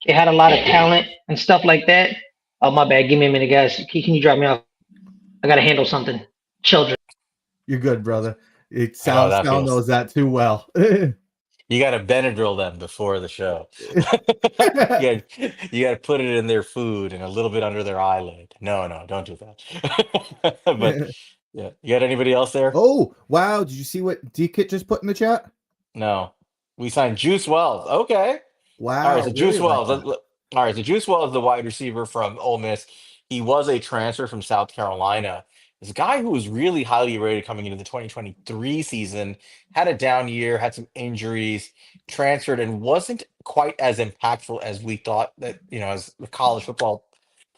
It had a lot of talent and stuff like that. Oh, my bad. Give me a minute, guys. Can you drop me off? I gotta handle something. Children. You're good, brother. I know how Sal that feels. knows that too well. You got to Benadryl them before the show. You got to put it in their food and a little bit under their eyelid. No, don't do that. But yeah, you got anybody else there? Oh, wow. Did you see what D-Kit just put in the chat? No. We signed Juice Wells. Okay. Wow. All right, so Juice really Wells. like that. All right, so Juice Wells is the wide receiver from Ole Miss. He was a transfer from South Carolina. This guy who was really highly rated coming into the 2023 season had a down year, had some injuries, transferred, and wasn't quite as impactful as we thought that, as the college football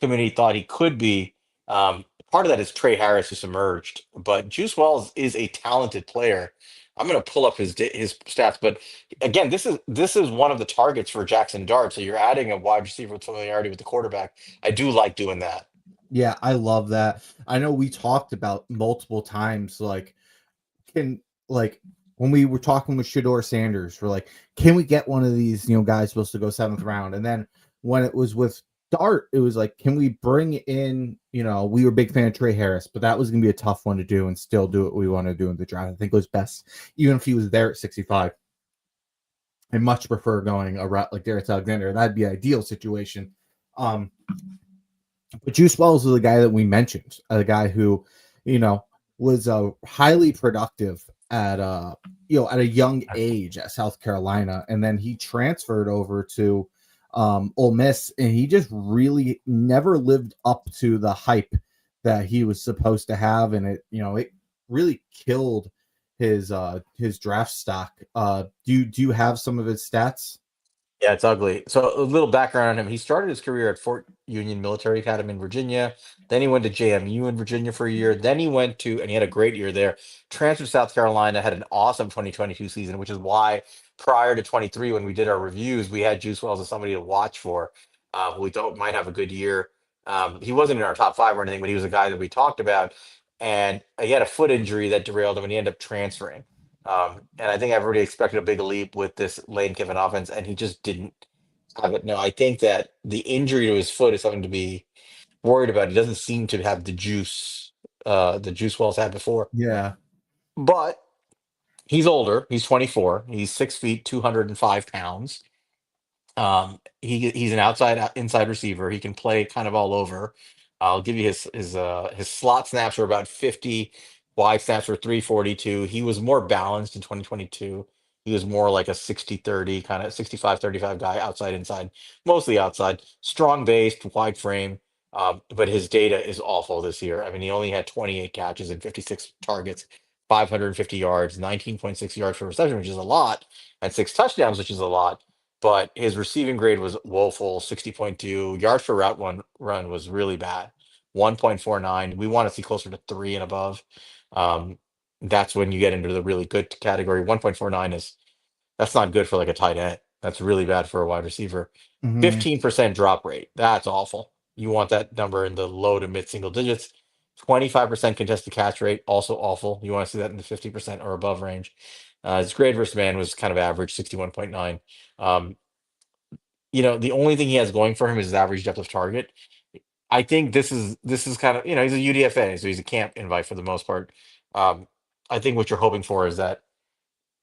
community thought he could be. Part of that is Trey Harris just emerged, but Juice Wells is a talented player. I'm going to pull up his stats, but again, this is one of the targets for Jaxson Dart. So you're adding a wide receiver with familiarity with the quarterback. I do like doing that. Yeah, I love that. I know we talked about multiple times, when we were talking with Shador Sanders, we're like, can we get one of these, guys supposed to go 7th round? And then when it was with Dart, it was like, can we bring in, we were a big fan of Trey Harris, but that was going to be a tough one to do and still do what we want to do in the draft. I think it was best, even if he was there at 65. I much prefer going a route like Darius Alexander. That'd be an ideal situation. But Juice Wells was the guy that we mentioned, a guy who, was highly productive at a young age at South Carolina, and then he transferred over to Ole Miss, and he just really never lived up to the hype that he was supposed to have, and it really killed his draft stock. Do you have some of his stats? Yeah, it's ugly. So a little background on him. He started his career at Fort Union Military Academy in Virginia. Then he went to JMU in Virginia for a year. Then he went to, and he had a great year there, transferred to South Carolina, had an awesome 2022 season, which is why prior to 23, when we did our reviews, we had Juice Wells as somebody to watch for, who we thought might have a good year. He wasn't in our top 5 or anything, but he was a guy that we talked about. And he had a foot injury that derailed him, and he ended up transferring. And I think everybody expected a big leap with this Lane Kiffin offense, and he just didn't have it. No, I think that the injury to his foot is something to be worried about. He doesn't seem to have the juice Wells had before. Yeah. But he's older. He's 24. He's 6 feet, 205 pounds. He's an inside receiver. He can play kind of all over. I'll give you his slot snaps are about 50, wide snaps are 342. He was more balanced in 2022. He was more like a 60-30 kind of 65-35 guy, outside inside, mostly outside. Strong based, wide frame. But his data is awful this year. I mean, he only had 28 catches and 56 targets, 550 yards, 19.6 yards per reception, which is a lot, and 6 touchdowns, which is a lot. But his receiving grade was woeful, 60.2. Yards per route run was really bad, 1.49. We want to see closer to 3 and above. Um, that's when you get into the really good category. 1.49 that's not good for like a tight end. That's really bad for a wide receiver. Mhm. 15% drop rate. That's awful. You want that number in the low to mid single digits. 25% contested catch rate, also awful. You want to see that in the 50% or above range. His grade versus man was kind of average, 61.9. Um, the only thing he has going for him is his average depth of target. I think this is kind of, he's a UDFA, so he's a camp invite for the most part. Um, I think what you're hoping for is that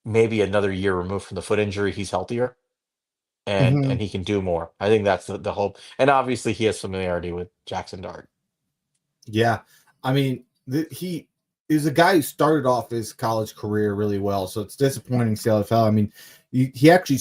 maybe another year removed from the foot injury, he's healthier and Mhm. he can do more. I think that's the hope. And obviously he has familiarity with Jaxson Dart. Yeah, I mean, he is a guy who started off his college career really well, so it's disappointing CLFL. I mean, he actually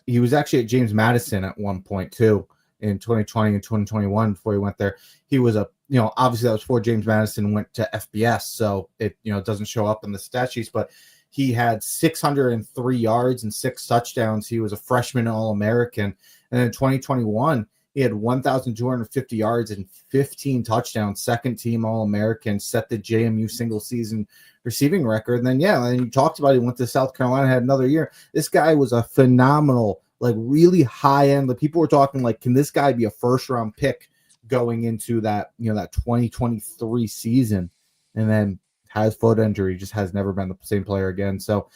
he was actually at James Madison at one point too in 2020 and 2021 before he went there. He was obviously that was before James Madison went to FBS, so it doesn't show up in the stat sheets, but he had 603 yards and 6 touchdowns. He was a freshman All-American, and in 2021. He had 1,250 yards and 15 touchdowns, second team All-American, set the JMU single season receiving record. And then, and you talked about he went to South Carolina, had another year. This guy was a phenomenal, like really high end. The people were talking like, can this guy be a first round pick going into that, that 2023 season? And then has foot injury, just has never been the same player again. So,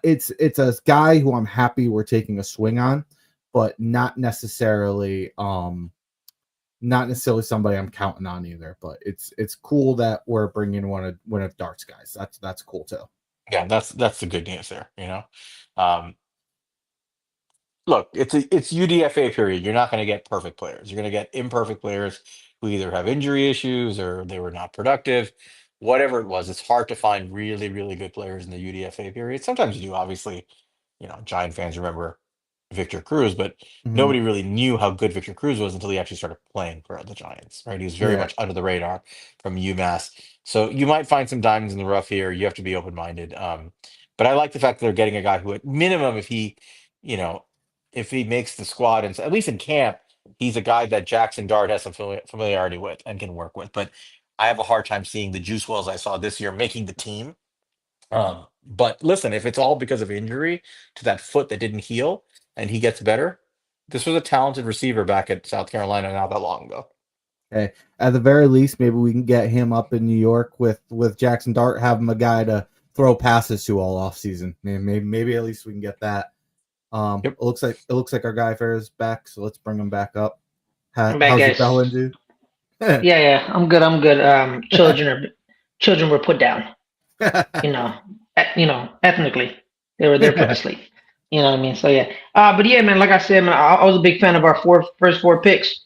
it's a guy who I'm happy we're taking a swing on, but not necessarily somebody I'm counting on either. But it's cool that we're bringing one of Dart's guys. That's cool too. Yeah, that's the good news there. Um, Look, it's UDFA period. You're not going to get perfect players. You're going to get imperfect players who either have injury issues or they were not productive. Whatever it was, it's hard to find really, really good players in the UDFA period. Sometimes you do, obviously. Giant fans remember Victor Cruz, but Mhm. nobody really knew how good Victor Cruz was until he actually started playing for the Giants, right? He was very Yeah. much under the radar from UMass. So you might find some diamonds in the rough here. You have to be open-minded. But I like the fact that they're getting a guy who, at minimum, you know, if he makes the squad, and at least in camp, he's a guy that Jaxson Dart has some familiarity with and can work with. But I have a hard time seeing the juice wells I saw this year making the team. But listen, if it's all because of injury to that foot that didn't heal and he gets better, this was a talented receiver back at South Carolina not that long ago. Okay. At the very least, maybe we can get him up in New York with Jaxson Dart, have him a guy to throw passes to all off season. Maybe at least we can get that. Yep. It looks like our guy Farrah's back, so let's bring him back up. I'm back, How's your guys. belly, dude? Yeah, I'm good. Children were put down. Ethnically, they're put to sleep. You know what I mean? So yeah. But yeah, man. Like I said, man, I was a big fan of our first four picks.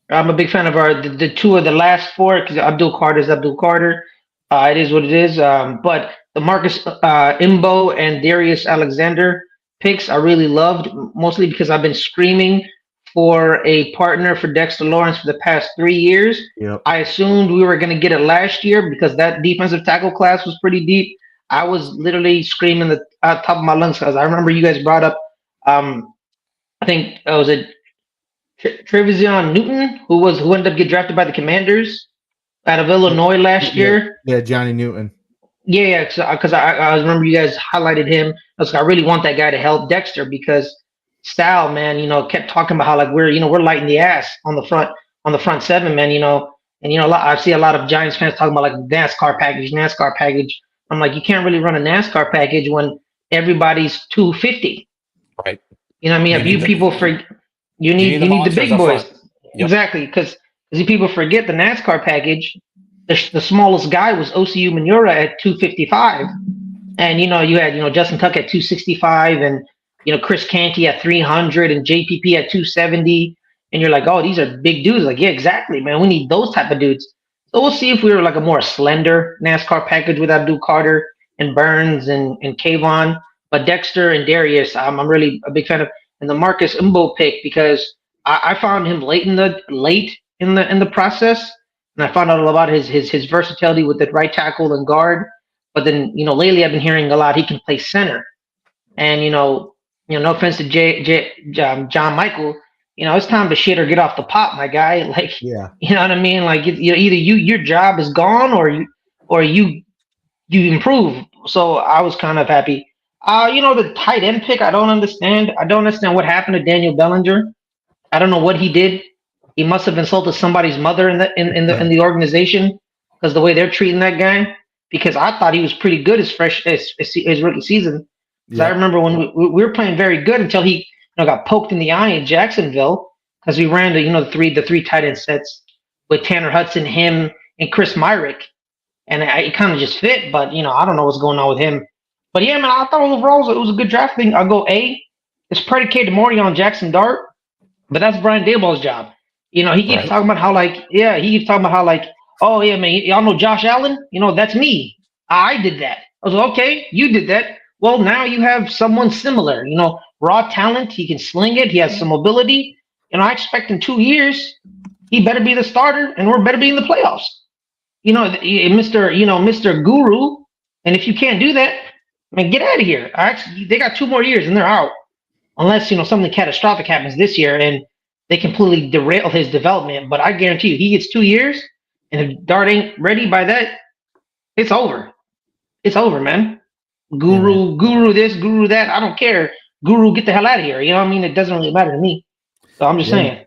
I'm a big fan of the two of the last four because Abdul Carter is Abdul Carter. It is what it is. But the Marcus Mbow and Darius Alexander picks I really loved, mostly because I've been screaming for a partner for Dexter Lawrence for the past 3 years. Yep. I assumed we were going to get it last year because that defensive tackle class was pretty deep. I was literally screaming at the top of my lungs because I remember you guys brought up, I think was it Trevision Newton who ended up getting drafted by the Commanders out of Illinois last year. Yeah, Johnny Newton. Yeah, because I remember you guys highlighted him. I really want that guy to help Dexter because Sal, man, kept talking about how like we're lighting the ass on the front seven, man, and I see a lot of Giants fans talking about like NASCAR package. I'm like, you can't really run a NASCAR package when everybody's 250. Right. You know what I mean? You need You need the need the monsters big up boys. front. Yep. Exactly, because people forget the NASCAR package. The smallest guy was OCU Manura at 255, and you had Justin Tuck at 265, and Chris Canty at 300, and JPP at 270, and you're like, oh, these are big dudes. Like, yeah, exactly, man. We need those type of dudes. So we'll see if we were like a more slender NASCAR package with Abdul Carter and Burns and Kayvon, but Dexter and Darius, I'm really a big fan of, and the Marcus Mbow pick because I found him late in the process, and I found out about his versatility with the right tackle and guard. But then lately I've been hearing a lot he can play center, and no offense to John Michael, it's time to shit or get off the pot, my guy. Like, Yeah. you know what I mean? Like, either your job is gone or you improve. So I was kind of happy. The tight end pick, I don't understand. I don't understand what happened to Daniel Bellinger. I don't know what he did. He must have insulted somebody's mother in the organization, because the way they're treating that guy. Because I thought he was pretty good his rookie season. Because I remember when we were playing very good until he got poked in the eye in Jacksonville, because we ran the three tight end sets with Tanner Hudson, him, and Chris Myrick, and it kind of just fit. But I don't know what's going on with him. But yeah, man, I thought overall it was a good draft thing. I'll go A. It's predicated more on Jackson Dart, but that's Brian Daboll's job. He keeps talking about how oh yeah, man, y'all know Josh Allen? That's me. I did that. I was like, okay, you did that. Well, now you have someone similar. Raw talent. He can sling it. He has some mobility. I expect in 2 years he better be the starter, and we're better be in the playoffs. Mr. Guru. And if you can't do that, man, get out of here. They got 2 more years and they're out, unless something catastrophic happens this year and they completely derail his development. But I guarantee you, he gets 2 years, and if Dart ain't ready by that, it's over. It's over, man. Guru this, guru that. I don't care. Guru, get the hell out of here. You know what I mean? It doesn't really matter to me. So I'm just saying.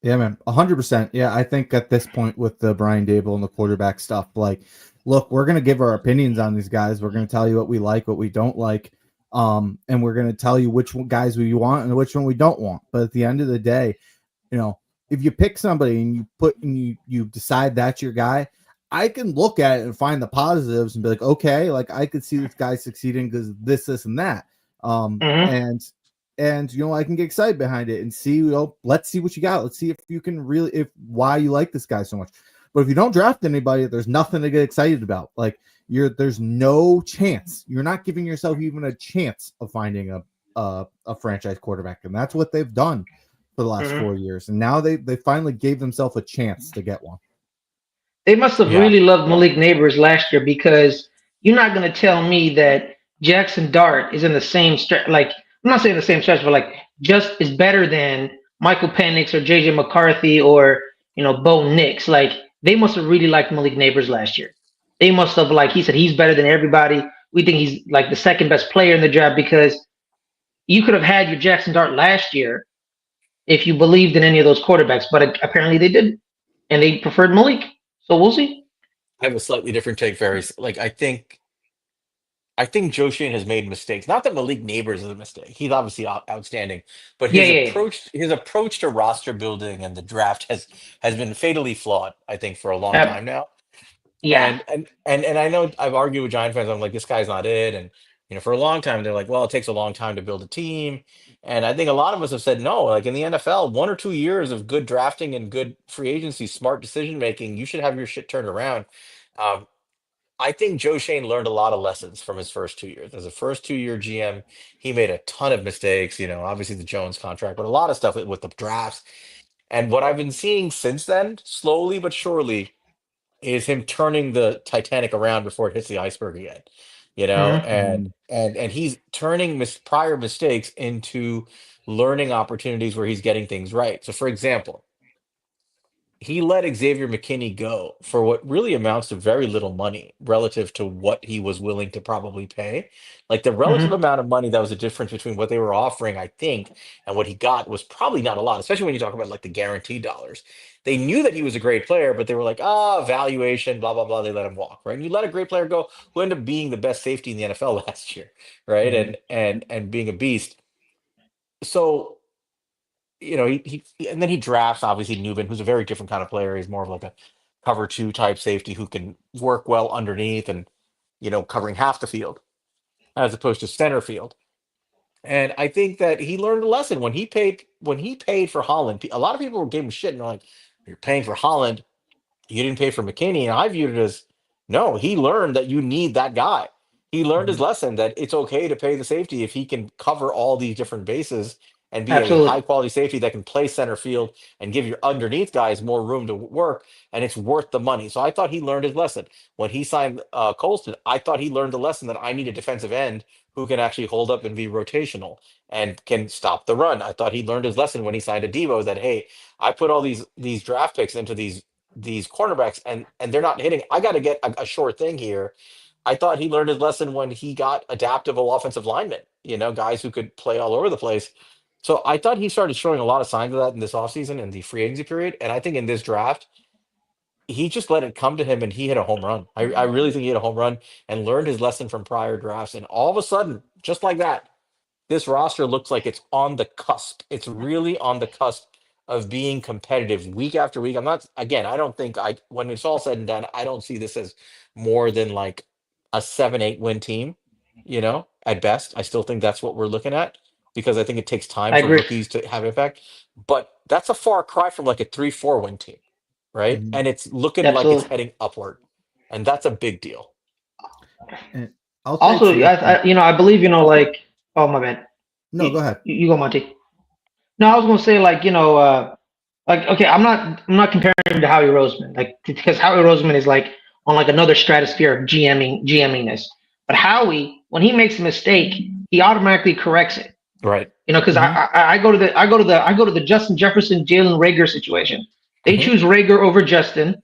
Yeah, man. 100%. Yeah, I think at this point with the Brian Daboll and the quarterback stuff, like, look, we're going to give our opinions on these guys. We're going to tell you what we like, what we don't like. And we're going to tell you which guys we want and which one we don't want. But at the end of the day, if you pick somebody and you decide that's your guy, I can look at it and find the positives and be like, okay, like I could see this guy succeeding because this, and that. And I can get excited behind it and see, let's see what you got. Let's see if you can why you like this guy so much. But if you don't draft anybody, there's nothing to get excited about. Like there's no chance. You're not giving yourself even a chance of finding a franchise quarterback. And that's what they've done for the last 4 years. And now they finally gave themselves a chance to get one. They must have really loved Malik Neighbors last year, because you're not going to tell me that Jackson Dart is in the same stretch. Like, I'm not saying the same stretch, but like just is better than Michael Penix or JJ McCarthy or Bo Nix. Like, they must have really liked Malik Neighbors last year. They must have, like he said, he's better than everybody. We think he's like the second best player in the draft, because you could have had your Jackson Dart last year if you believed in any of those quarterbacks, but apparently they didn't, and they preferred Malik. So we'll see. I have a slightly different take. I think Joe Shane has made mistakes. Not that Malik Neighbors is a mistake. He's obviously outstanding, but his approach to roster building and the draft has been fatally flawed, I think, for a long time now. Yeah. And I know I've argued with Giant fans. I'm like, this guy's not it. And for a long time they're like, well, it takes a long time to build a team. And I think a lot of us have said no. Like in the NFL, 1 or 2 years of good drafting and good free agency, smart decision making, you should have your shit turned around. I think Joe Shane learned a lot of lessons from his first 2 years. As a first 2-year GM, he made a ton of mistakes, obviously the Jones contract, but a lot of stuff with the drafts. And what I've been seeing since then, slowly but surely, is him turning the Titanic around before it hits the iceberg again. And he's turning prior mistakes into learning opportunities where he's getting things right. So, for example, he let Xavier McKinney go for what really amounts to very little money relative to what he was willing to probably pay. Like the relative amount of money that was the difference between what they were offering, I think, and what he got was probably not a lot, especially when you talk about like the guaranteed dollars. They knew that he was a great player, but they were like, valuation, blah, blah, blah. They let him walk, right? And you let a great player go who ended up being the best safety in the NFL last year, right? And being a beast. So he and then he drafts obviously Newman, who's a very different kind of player. He's more of like a cover 2 type safety who can work well underneath and covering half the field as opposed to center field. And I think that he learned a lesson when he paid for Holland. A lot of people gave him shit and they're like, "You're paying for Holland, you didn't pay for McKinney." And I viewed it as, no, he learned that you need that guy. He learned his lesson that it's okay to pay the safety if he can cover all these different bases and be a Absolutely. high quality safety that can play center field and give your underneath guys more room to work, and it's worth the money. So I thought he learned his lesson when he signed Colston. I thought he learned the lesson that I need a defensive end who can actually hold up and be rotational and can stop the run. I thought he learned his lesson when he signed a Devo that, hey, I put all these draft picks into these cornerbacks, and they're not hitting. I got to get a sure thing here. I thought he learned his lesson when he got adaptable offensive linemen, guys who could play all over the place. So I thought he started showing a lot of signs of that in this offseason and the free agency period. And I think in this draft, he just let it come to him and he hit a home run. I really think he hit a home run and learned his lesson from prior drafts. And all of a sudden, just like that, this roster looks like it's on the cusp. It's really on the cusp of being competitive week after week. I'm not, again, I don't think when it's all said and done, I don't see this as more than like a 7-8 win team, at best. I still think that's what we're looking at because I think it takes time I for agree. rookies to have impact. But that's a far cry from like a 3-4 win team, right? Mhm. And it's looking like it's Absolutely. heading upward. And that's a big deal. And I'll say Also, too, I believe, like, oh my bad. no, go ahead. You go, Monty. No, I was gonna say, like, like, okay, I'm not comparing him to Howie Roseman, like, because Howie Roseman is like on like another stratosphere of GMingness. But Howie, when he makes a mistake, he automatically corrects it. Right. Because I go to the Justin Jefferson Jalen Rager situation. They Mhm. choose Rager over Justin.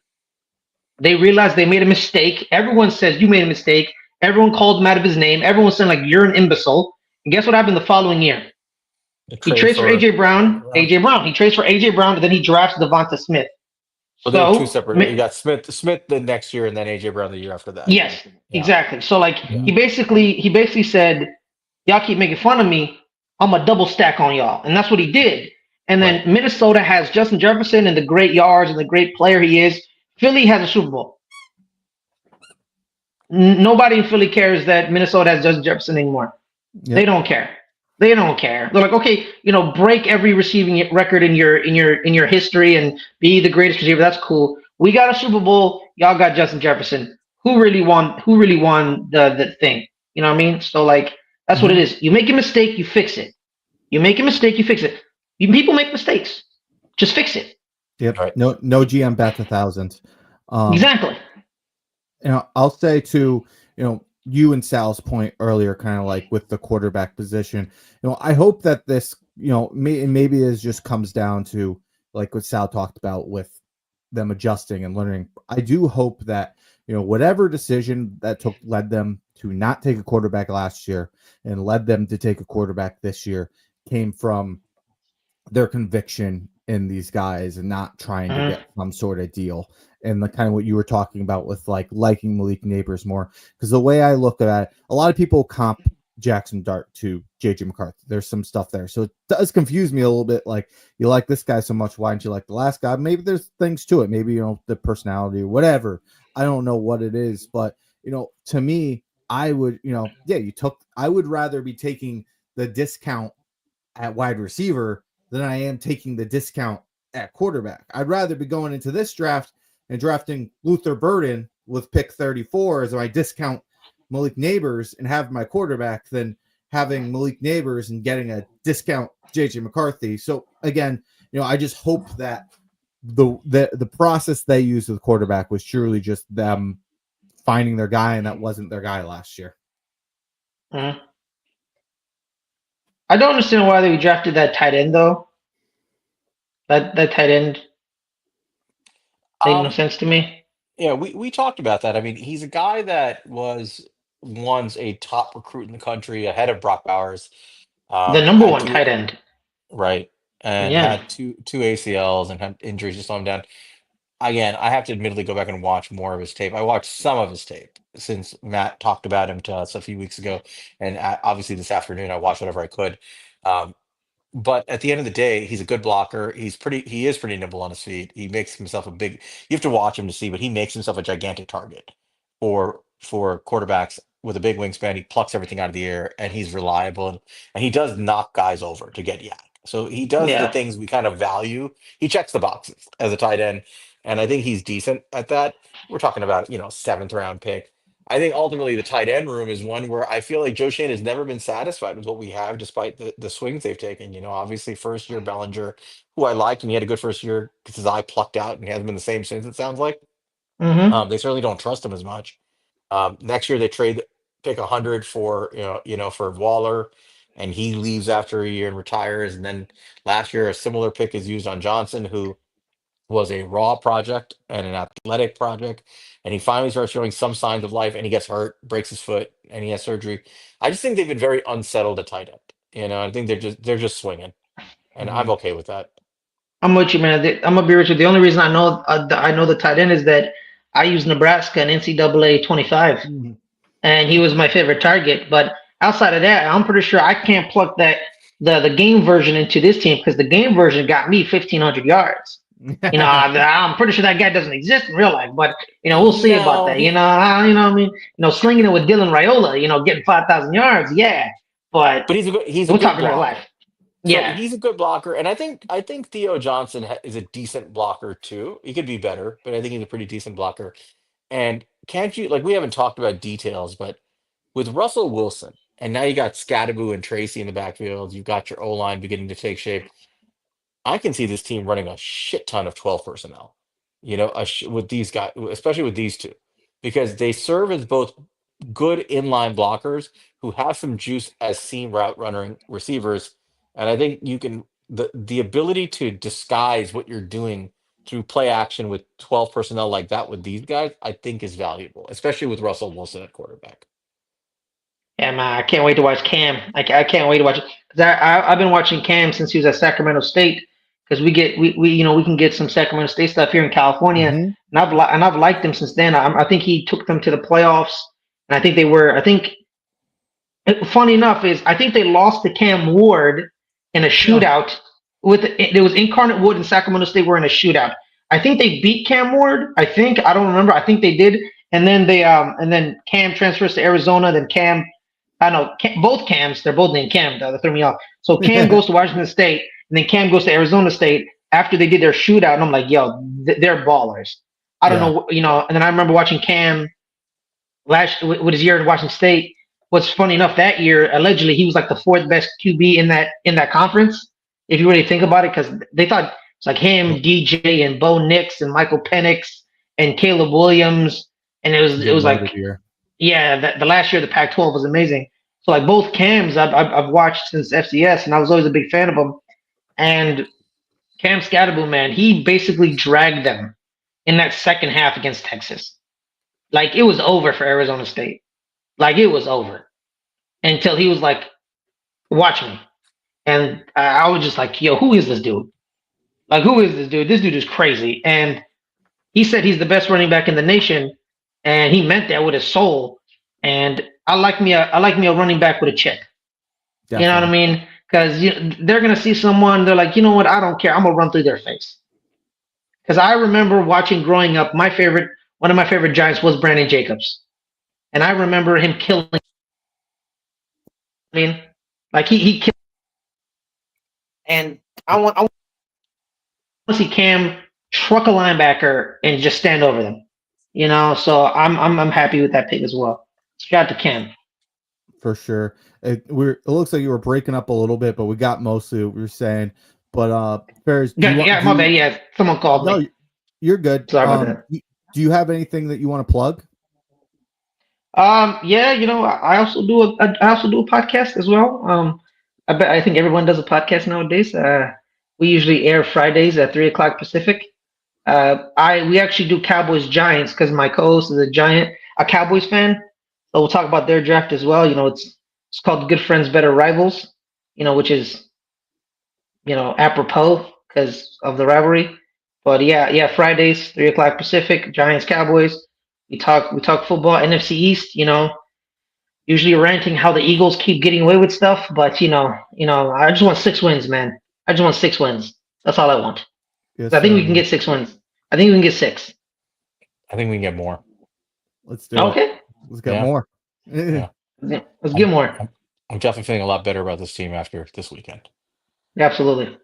They realize they made a mistake. Everyone says you made a mistake. Everyone called him out of his name. Everyone's saying like you're an imbecile. And guess what happened the following year? The He trade trades for for AJ Brown. Brown. AJ Brown. He trades for AJ Brown, and then he drafts Devonta Smith. Well, they were two So separate. You got Smith the next year, and then AJ Brown the year after that. yes, Yeah. exactly. So like Yeah. he basically said, y'all keep making fun of me. I'm a double stack on y'all, and that's what he did. And then Right. Minnesota has Justin Jefferson and the great yards and the great player he is. Philly has a Super Bowl. Nobody in Philly cares that Minnesota has Justin Jefferson anymore. Yep. They don't care. They don't care. They're like, okay, break every receiving record in your history and be the greatest receiver. That's cool. We got a Super Bowl. Y'all got Justin Jefferson. Who really won? Who really won the thing? You know what I mean? So like, that's what it is. You make a mistake, you fix it. You make a mistake, you fix it. People make mistakes. Just fix it. Yep. Right. No GM bats 1,000. Exactly. I'll say to you and Sal's point earlier, kind of like with the quarterback position. I hope that this maybe it just comes down to like what Sal talked about with them adjusting and learning. I do hope that whatever decision that led them to not take a quarterback last year and led them to take a quarterback this year came from their conviction in these guys and not trying to get some sort of deal. And the kind of what you were talking about with like liking Malik Neighbors more, because the way I look at it, a lot of people comp Jaxson Dart to JJ McCarthy. There's some stuff there, so it does confuse me a little bit. Like, you like this guy so much, why didn't you like the last guy? Maybe there's things to it. Maybe the personality or whatever. I don't know what it is, but to me, I would I would rather be taking the discount at wide receiver than I am taking the discount at quarterback. I'd rather be going into this draft and drafting Luther Burden with pick 34 as my discount Malik Neighbors and have my quarterback than having Malik Neighbors and getting a discount JJ McCarthy. So again, I just hope that the process they used with quarterback was truly just them finding their guy, and that wasn't their guy last year. I don't understand why they drafted that tight end though. That tight end made no sense to me. Yeah, we talked about that. I mean, he's a guy that was once a top recruit in the country, ahead of Brock Bowers. The number Had one two tight end. right, and Yeah. had two ACLs and had injuries to slow him down. Again, I have to admittedly go back and watch more of his tape. I watched some of his tape since Matt talked about him to us a few weeks ago, and obviously this afternoon I watched whatever I could. Um, but at the end of the day, he's a good blocker. He is pretty nimble on his feet. He makes himself a big, you have to watch him to see, but he makes himself a gigantic target for quarterbacks with a big wingspan. He plucks everything out of the air and he's reliable, and he does knock guys over to get yak. So he does the Yeah. things we kind of value. He checks the boxes as a tight end, and I think he's decent at that. We're talking about, seventh round pick. I think ultimately the tight end room is one where I feel like Joe Shane has never been satisfied with what we have, despite the swings they've taken. Obviously first year Bellinger, who I liked, and he had a good first year because his eye plucked out, and he hasn't been the same since. It sounds like Mm-hmm. they certainly don't trust him as much. Next year they trade pick 100 for for Waller, and he leaves after a year and retires. And then last year a similar pick is used on Johnson, who was a raw project and an athletic project, and he finally starts showing some signs of life, and he gets hurt, breaks his foot, and he has surgery. I just think they've been very unsettled at tight end. I think they're just swinging, and I'm Mhm. okay with that. I'm with you, man. I'm gonna be with you. The only reason I know the tight end is that I use Nebraska and NCAA 25, Mhm. and he was my favorite target. But outside of that, I'm pretty sure I can't plug that the game version into this team because the game version got me 1,500 yards. I'm pretty sure that guy doesn't exist in real life, but we'll see about No, that. What I mean, slinging it with Dylan Raiola, getting 5,000 yards, yeah. But but he's a we're good talking real life, blocker. So yeah. he's a good blocker, and I think Theo Johnson is a decent blocker too. He could be better, but I think he's a pretty decent blocker. And can't you, like, we haven't talked about details, but with Russell Wilson, and now you got Skattebo and Tracy in the backfield, you've got your O line beginning to take shape. I can see this team running a shit ton of 12 personnel, with these guys, especially with these two, because they serve as both good inline blockers who have some juice as seam route running receivers. And I think the ability to disguise what you're doing through play action with 12 personnel like that with these guys, I think is valuable, especially with Russell Wilson at quarterback. Yeah, man, I can't wait to watch Cam. I can't wait to watch it because I've been watching Cam since he was at Sacramento State because we can get some Sacramento State stuff here in California, Mhm. and I've liked him since then. I think he took them to the playoffs, and I think funny enough is I think they lost to Cam Ward in a Yeah. shootout. There was Incarnate Wood and Sacramento State were in a shootout. I think they beat Cam Ward. I don't remember. I think they did. And then Cam transfers to Arizona. Then Cam, I don't know, both Cams. They're both named Cam. That threw me off. So Cam goes to Washington State, and then Cam goes to Arizona State after they did their shootout. And I'm like, yo, they're ballers. I don't Yeah. know, And then I remember watching Cam with his year in Washington State. What's funny enough, that year allegedly he was like the fourth best QB in that conference. If you really think about it, because they thought it's like him, DJ, and Bo Nix, and Michael Penix, and Caleb Williams, and It was it a was loaded like year. yeah, the last year of the Pac-12 was amazing. So like both Cams I've watched since FCS, and I was always a big fan of them. And Cam Skattebo, man, he basically dragged them in that second half against Texas. Like it was over for Arizona State. Like it was over until he was like, "Watch me," and I was just like, "Yo, who is this dude? Like, who is this dude? This dude is crazy." And he said he's the best running back in the nation, and he meant that with his soul. And I like me a running back with a chip. You know what I Definitely. mean? Because they're gonna see someone, they're like, you know what? I don't care. I'm gonna run through their face. Because I remember watching growing up, one of my favorite Giants was Brandon Jacobs, and I remember him killing. I mean, like he killed, and I want to see Cam truck a linebacker and just stand over them. So I'm happy with that pick as well. Shout out to Cam. For sure. It looks like you were breaking up a little bit, but we got mostly what we were saying. But Ferris, do you want Yeah, my bad. Yeah, someone called no, me. you're good. Sorry about that. Do you have anything that you want to plug? Yeah, I also do I also do a podcast as well. I think everyone does a podcast nowadays. We usually air Fridays at 3 o'clock Pacific. We actually do Cowboys Giants because my co-host is a Cowboys fan. So we'll talk about their draft as well. It's called Good Friends Better Rivals. Which is apropos because of the rivalry. But yeah, Fridays 3 o'clock Pacific, Giants Cowboys. We talk football, NFC East. Usually ranting how the Eagles keep getting away with stuff, but I just want 6 wins, man. I just want 6 wins. That's all I want. Yes, I think sir, we can man. get 6 wins. I think we can get six. I think we can get more. Let's do it. Okay. Let's get Yeah. more. Yeah. Yeah, let's get I'm, more. I'm definitely feeling a lot better about this team after this weekend. Absolutely.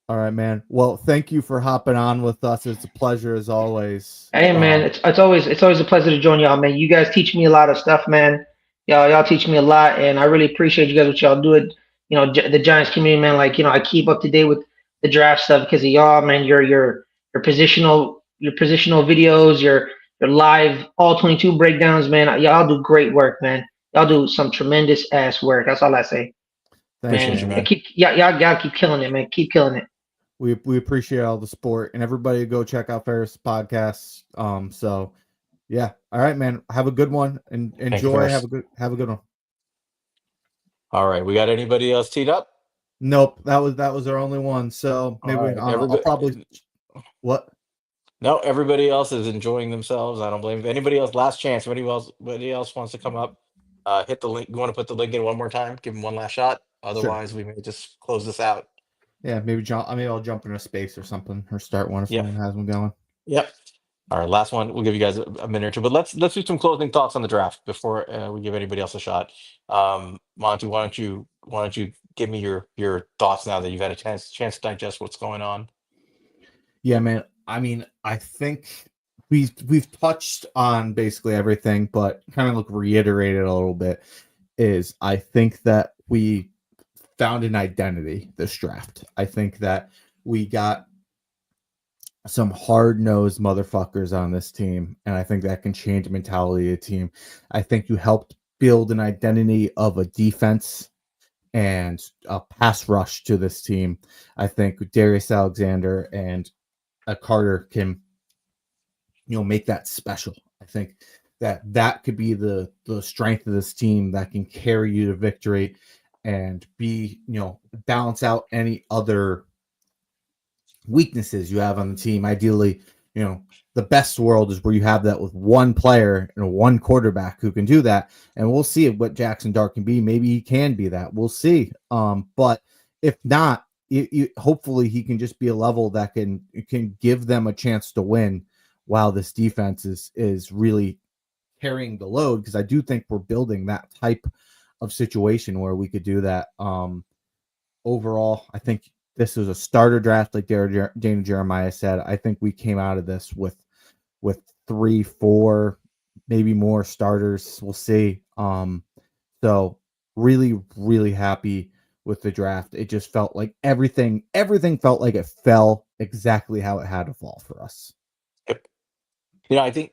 All right, man. Well, thank you for hopping on with us. It's a pleasure as always. Hey man, it's always a pleasure to join y'all, man. You guys teach me a lot of stuff, man. Y'all teach me a lot, and I really appreciate you guys what y'all do it. The Giants community, man. Like I keep up to date with the draft stuff because of y'all, man. Your positional videos, your live all 22 breakdowns, man. Y'all do great work, man. Y'all do some tremendous ass work. That's all I say, Thanks, Appreciate man. you, man. man. Y'all keep killing it, man. Keep killing it. We appreciate all the support, and everybody go check out Ferris podcasts. So yeah. All right, man. Have a good one and you, enjoy. Ferris. Have a good one. All right, we got anybody else teed up? Nope, that was our only one. So maybe All right, I'll probably what? No, everybody else is enjoying themselves. I don't blame anybody else. Last chance. Anybody else wants to come up? Hit the link. You want to put the link in one more time? Give them one last shot. Otherwise, we may just close this out. Yeah, maybe I'll jump in a space or something or start one if Yeah. someone has one going. Yep. All right, last one. We'll give you guys a minute or two, but let's do some closing thoughts on the draft before we give anybody else a shot. Monty, why don't you give me your thoughts now that you've had a chance to digest what's going on? Yeah, man. I mean, I think we've touched on basically everything, but kind of reiterated a little bit is I think that we found an identity this draft. I think that we got some hard-nosed motherfuckers on this team, and I think that can change the mentality of the team. I think you helped build an identity of a defense and a pass rush to this team. I think Darius Alexander and Carter can make that special. I think that could be the strength of this team that can carry you to victory and be balance out any other weaknesses you have on the team. Ideally, the best world is where you have that with one player and one quarterback who can do that. And we'll see what Jaxson Dart can be. Maybe he can be that. We'll see. But if not, hopefully he can just be a level that can give them a chance to win while this defense is really carrying the load, because I do think we're building that type of situation where we could do that. Overall, I think this was a starter draft, like Dana Jeremiah said. I think we came out of this with 3, 4, maybe more starters. We'll see. So really, really happy with the draft. It just felt like everything felt like it fell exactly how it had to fall for us. Yep. I think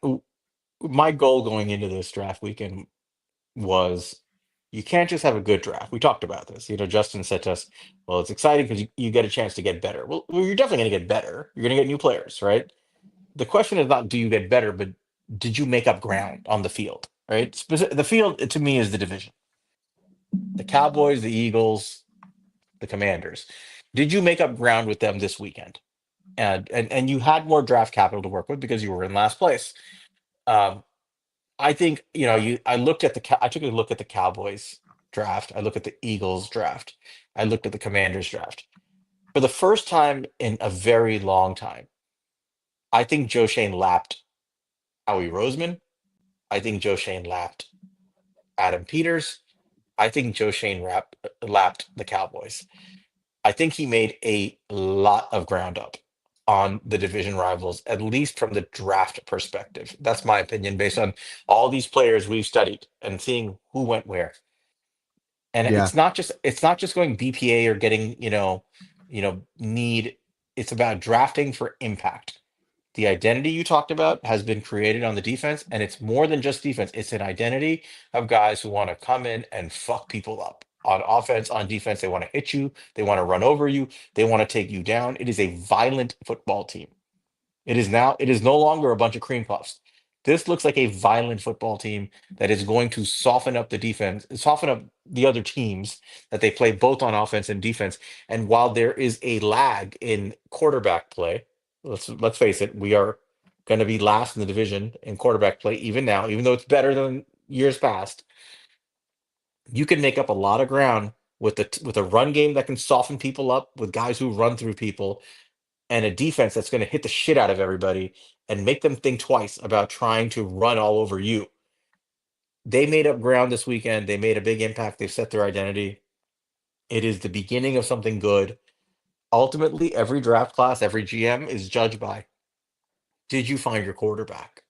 my goal going into this draft weekend was you can't just have a good draft. We talked about this. Justin said to us, well, it's exciting because you get a chance to get better. Well, you're definitely going to get better. You're going to get new players, right? The question is not do you get better, but did you make up ground on the field, right? The field, to me, is the division. The Cowboys, the Eagles, the Commanders. Did you make up ground with them this weekend? And you had more draft capital to work with because you were in last place. I think I took a look at the Cowboys draft. I look at the Eagles draft. I looked at the Commanders draft. For the first time in a very long time, I think Joe Shane lapped Howie Roseman. I think Joe Shane lapped Adam Peters. I think Joe Shane lapped the Cowboys. I think he made a lot of ground up on the division rivals, at least from the draft perspective. That's my opinion based on all these players we've studied and seeing who went where. And Yeah. it's not just going BPA or getting, need. It's about drafting for impact. The identity you talked about has been created on the defense, and it's more than just defense. It's an identity of guys who want to come in and fuck people up on offense, on defense. They want to hit you, they want to run over you, they want to take you down. It is a violent football team. It is no longer a bunch of cream puffs. This looks like a violent football team that is going to soften up the defense, soften up the other teams that they play both on offense and defense. And while there is a lag in quarterback play, let's face it, we are going to be last in the division in quarterback play even now, even though it's better than years past. You can make up a lot of ground with a run game that can soften people up, with guys who run through people, and a defense that's going to hit the shit out of everybody and make them think twice about trying to run all over you. They made up ground this weekend. They made a big impact. They've set their identity. It is the beginning of something good. ultimately every draft class, every GM is judged by, did you find your quarterback?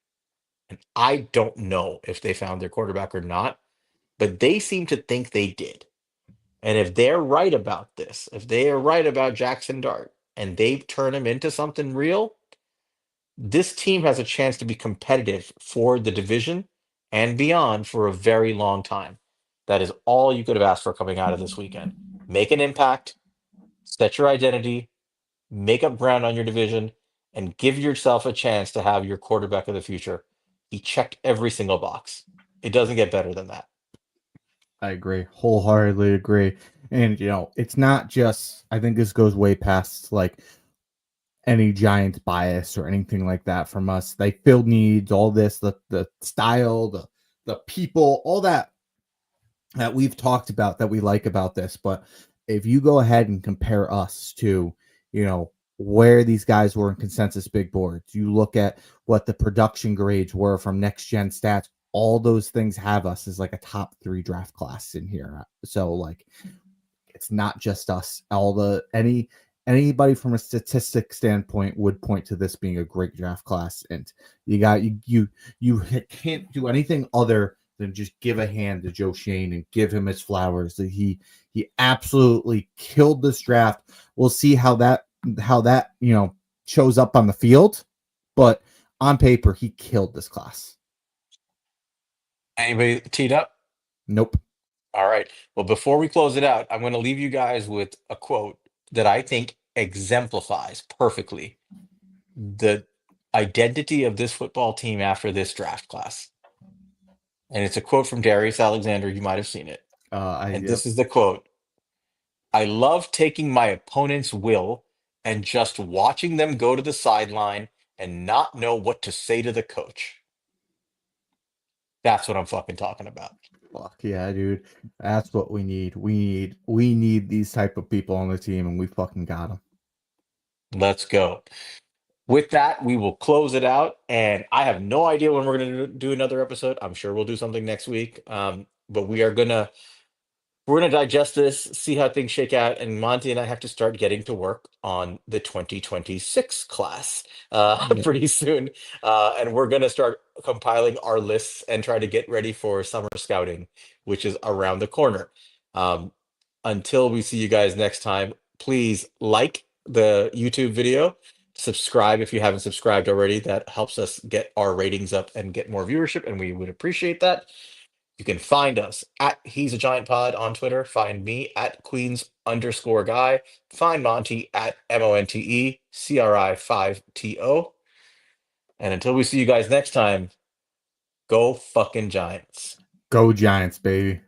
And I don't know if they found their quarterback or not, but they seem to think they did. And if they're right about this, if they are right about Jaxson Dart and they turn him into something real, this team has a chance to be competitive for the division and beyond for a very long time. That is all you could have asked for coming out of this weekend. Make an impact, set your identity, make up ground on your division, and give yourself a chance to have your quarterback of the future. He checked every single box. It doesn't get better than that. I agree, wholeheartedly agree. And it's not just. I think this goes way past like any Giants bias or anything like that from us. They filled needs, all this, the style, the people, all that we've talked about that we like about this. But if you go ahead and compare us to, where these guys were in consensus big boards, you look at what the production grades were from next gen stats, all those things have us as like a top 3 draft class in here. So like, it's not just us. Anybody from a statistic standpoint would point to this being a great draft class, and you can't do anything other than just give a hand to Joe Shane and give him his flowers. That he absolutely killed this draft. We'll see how that shows up on the field, but on paper he killed this class. Anybody teed up? Nope. All right. Well, before we close it out, I'm going to leave you guys with a quote that I think exemplifies perfectly the identity of this football team after this draft class. And it's a quote from Darius Alexander. You might have seen it. This is the quote. I love taking my opponent's will and just watching them go to the sideline and not know what to say to the coach. That's what I'm fucking talking about. Fuck yeah, dude. That's what we need. We need these type of people on the team, and we fucking got them. Let's go. With that, we will close it out. And I have no idea when we're going to do another episode. I'm sure we'll do something next week. But we're gonna digest this, see how things shake out, and Monty and I have to start getting to work on the 2026 class pretty soon. And we're gonna start compiling our lists and try to get ready for summer scouting, which is around the corner. Until we see you guys next time, please like the YouTube video, subscribe if you haven't subscribed already. That helps us get our ratings up and get more viewership, and we would appreciate that. You can find us at He's a Giant Pod on Twitter. Find me at Queens_guy. Find Monty at MONTECRI5TO. And until we see you guys next time, go fucking Giants. Go Giants, baby.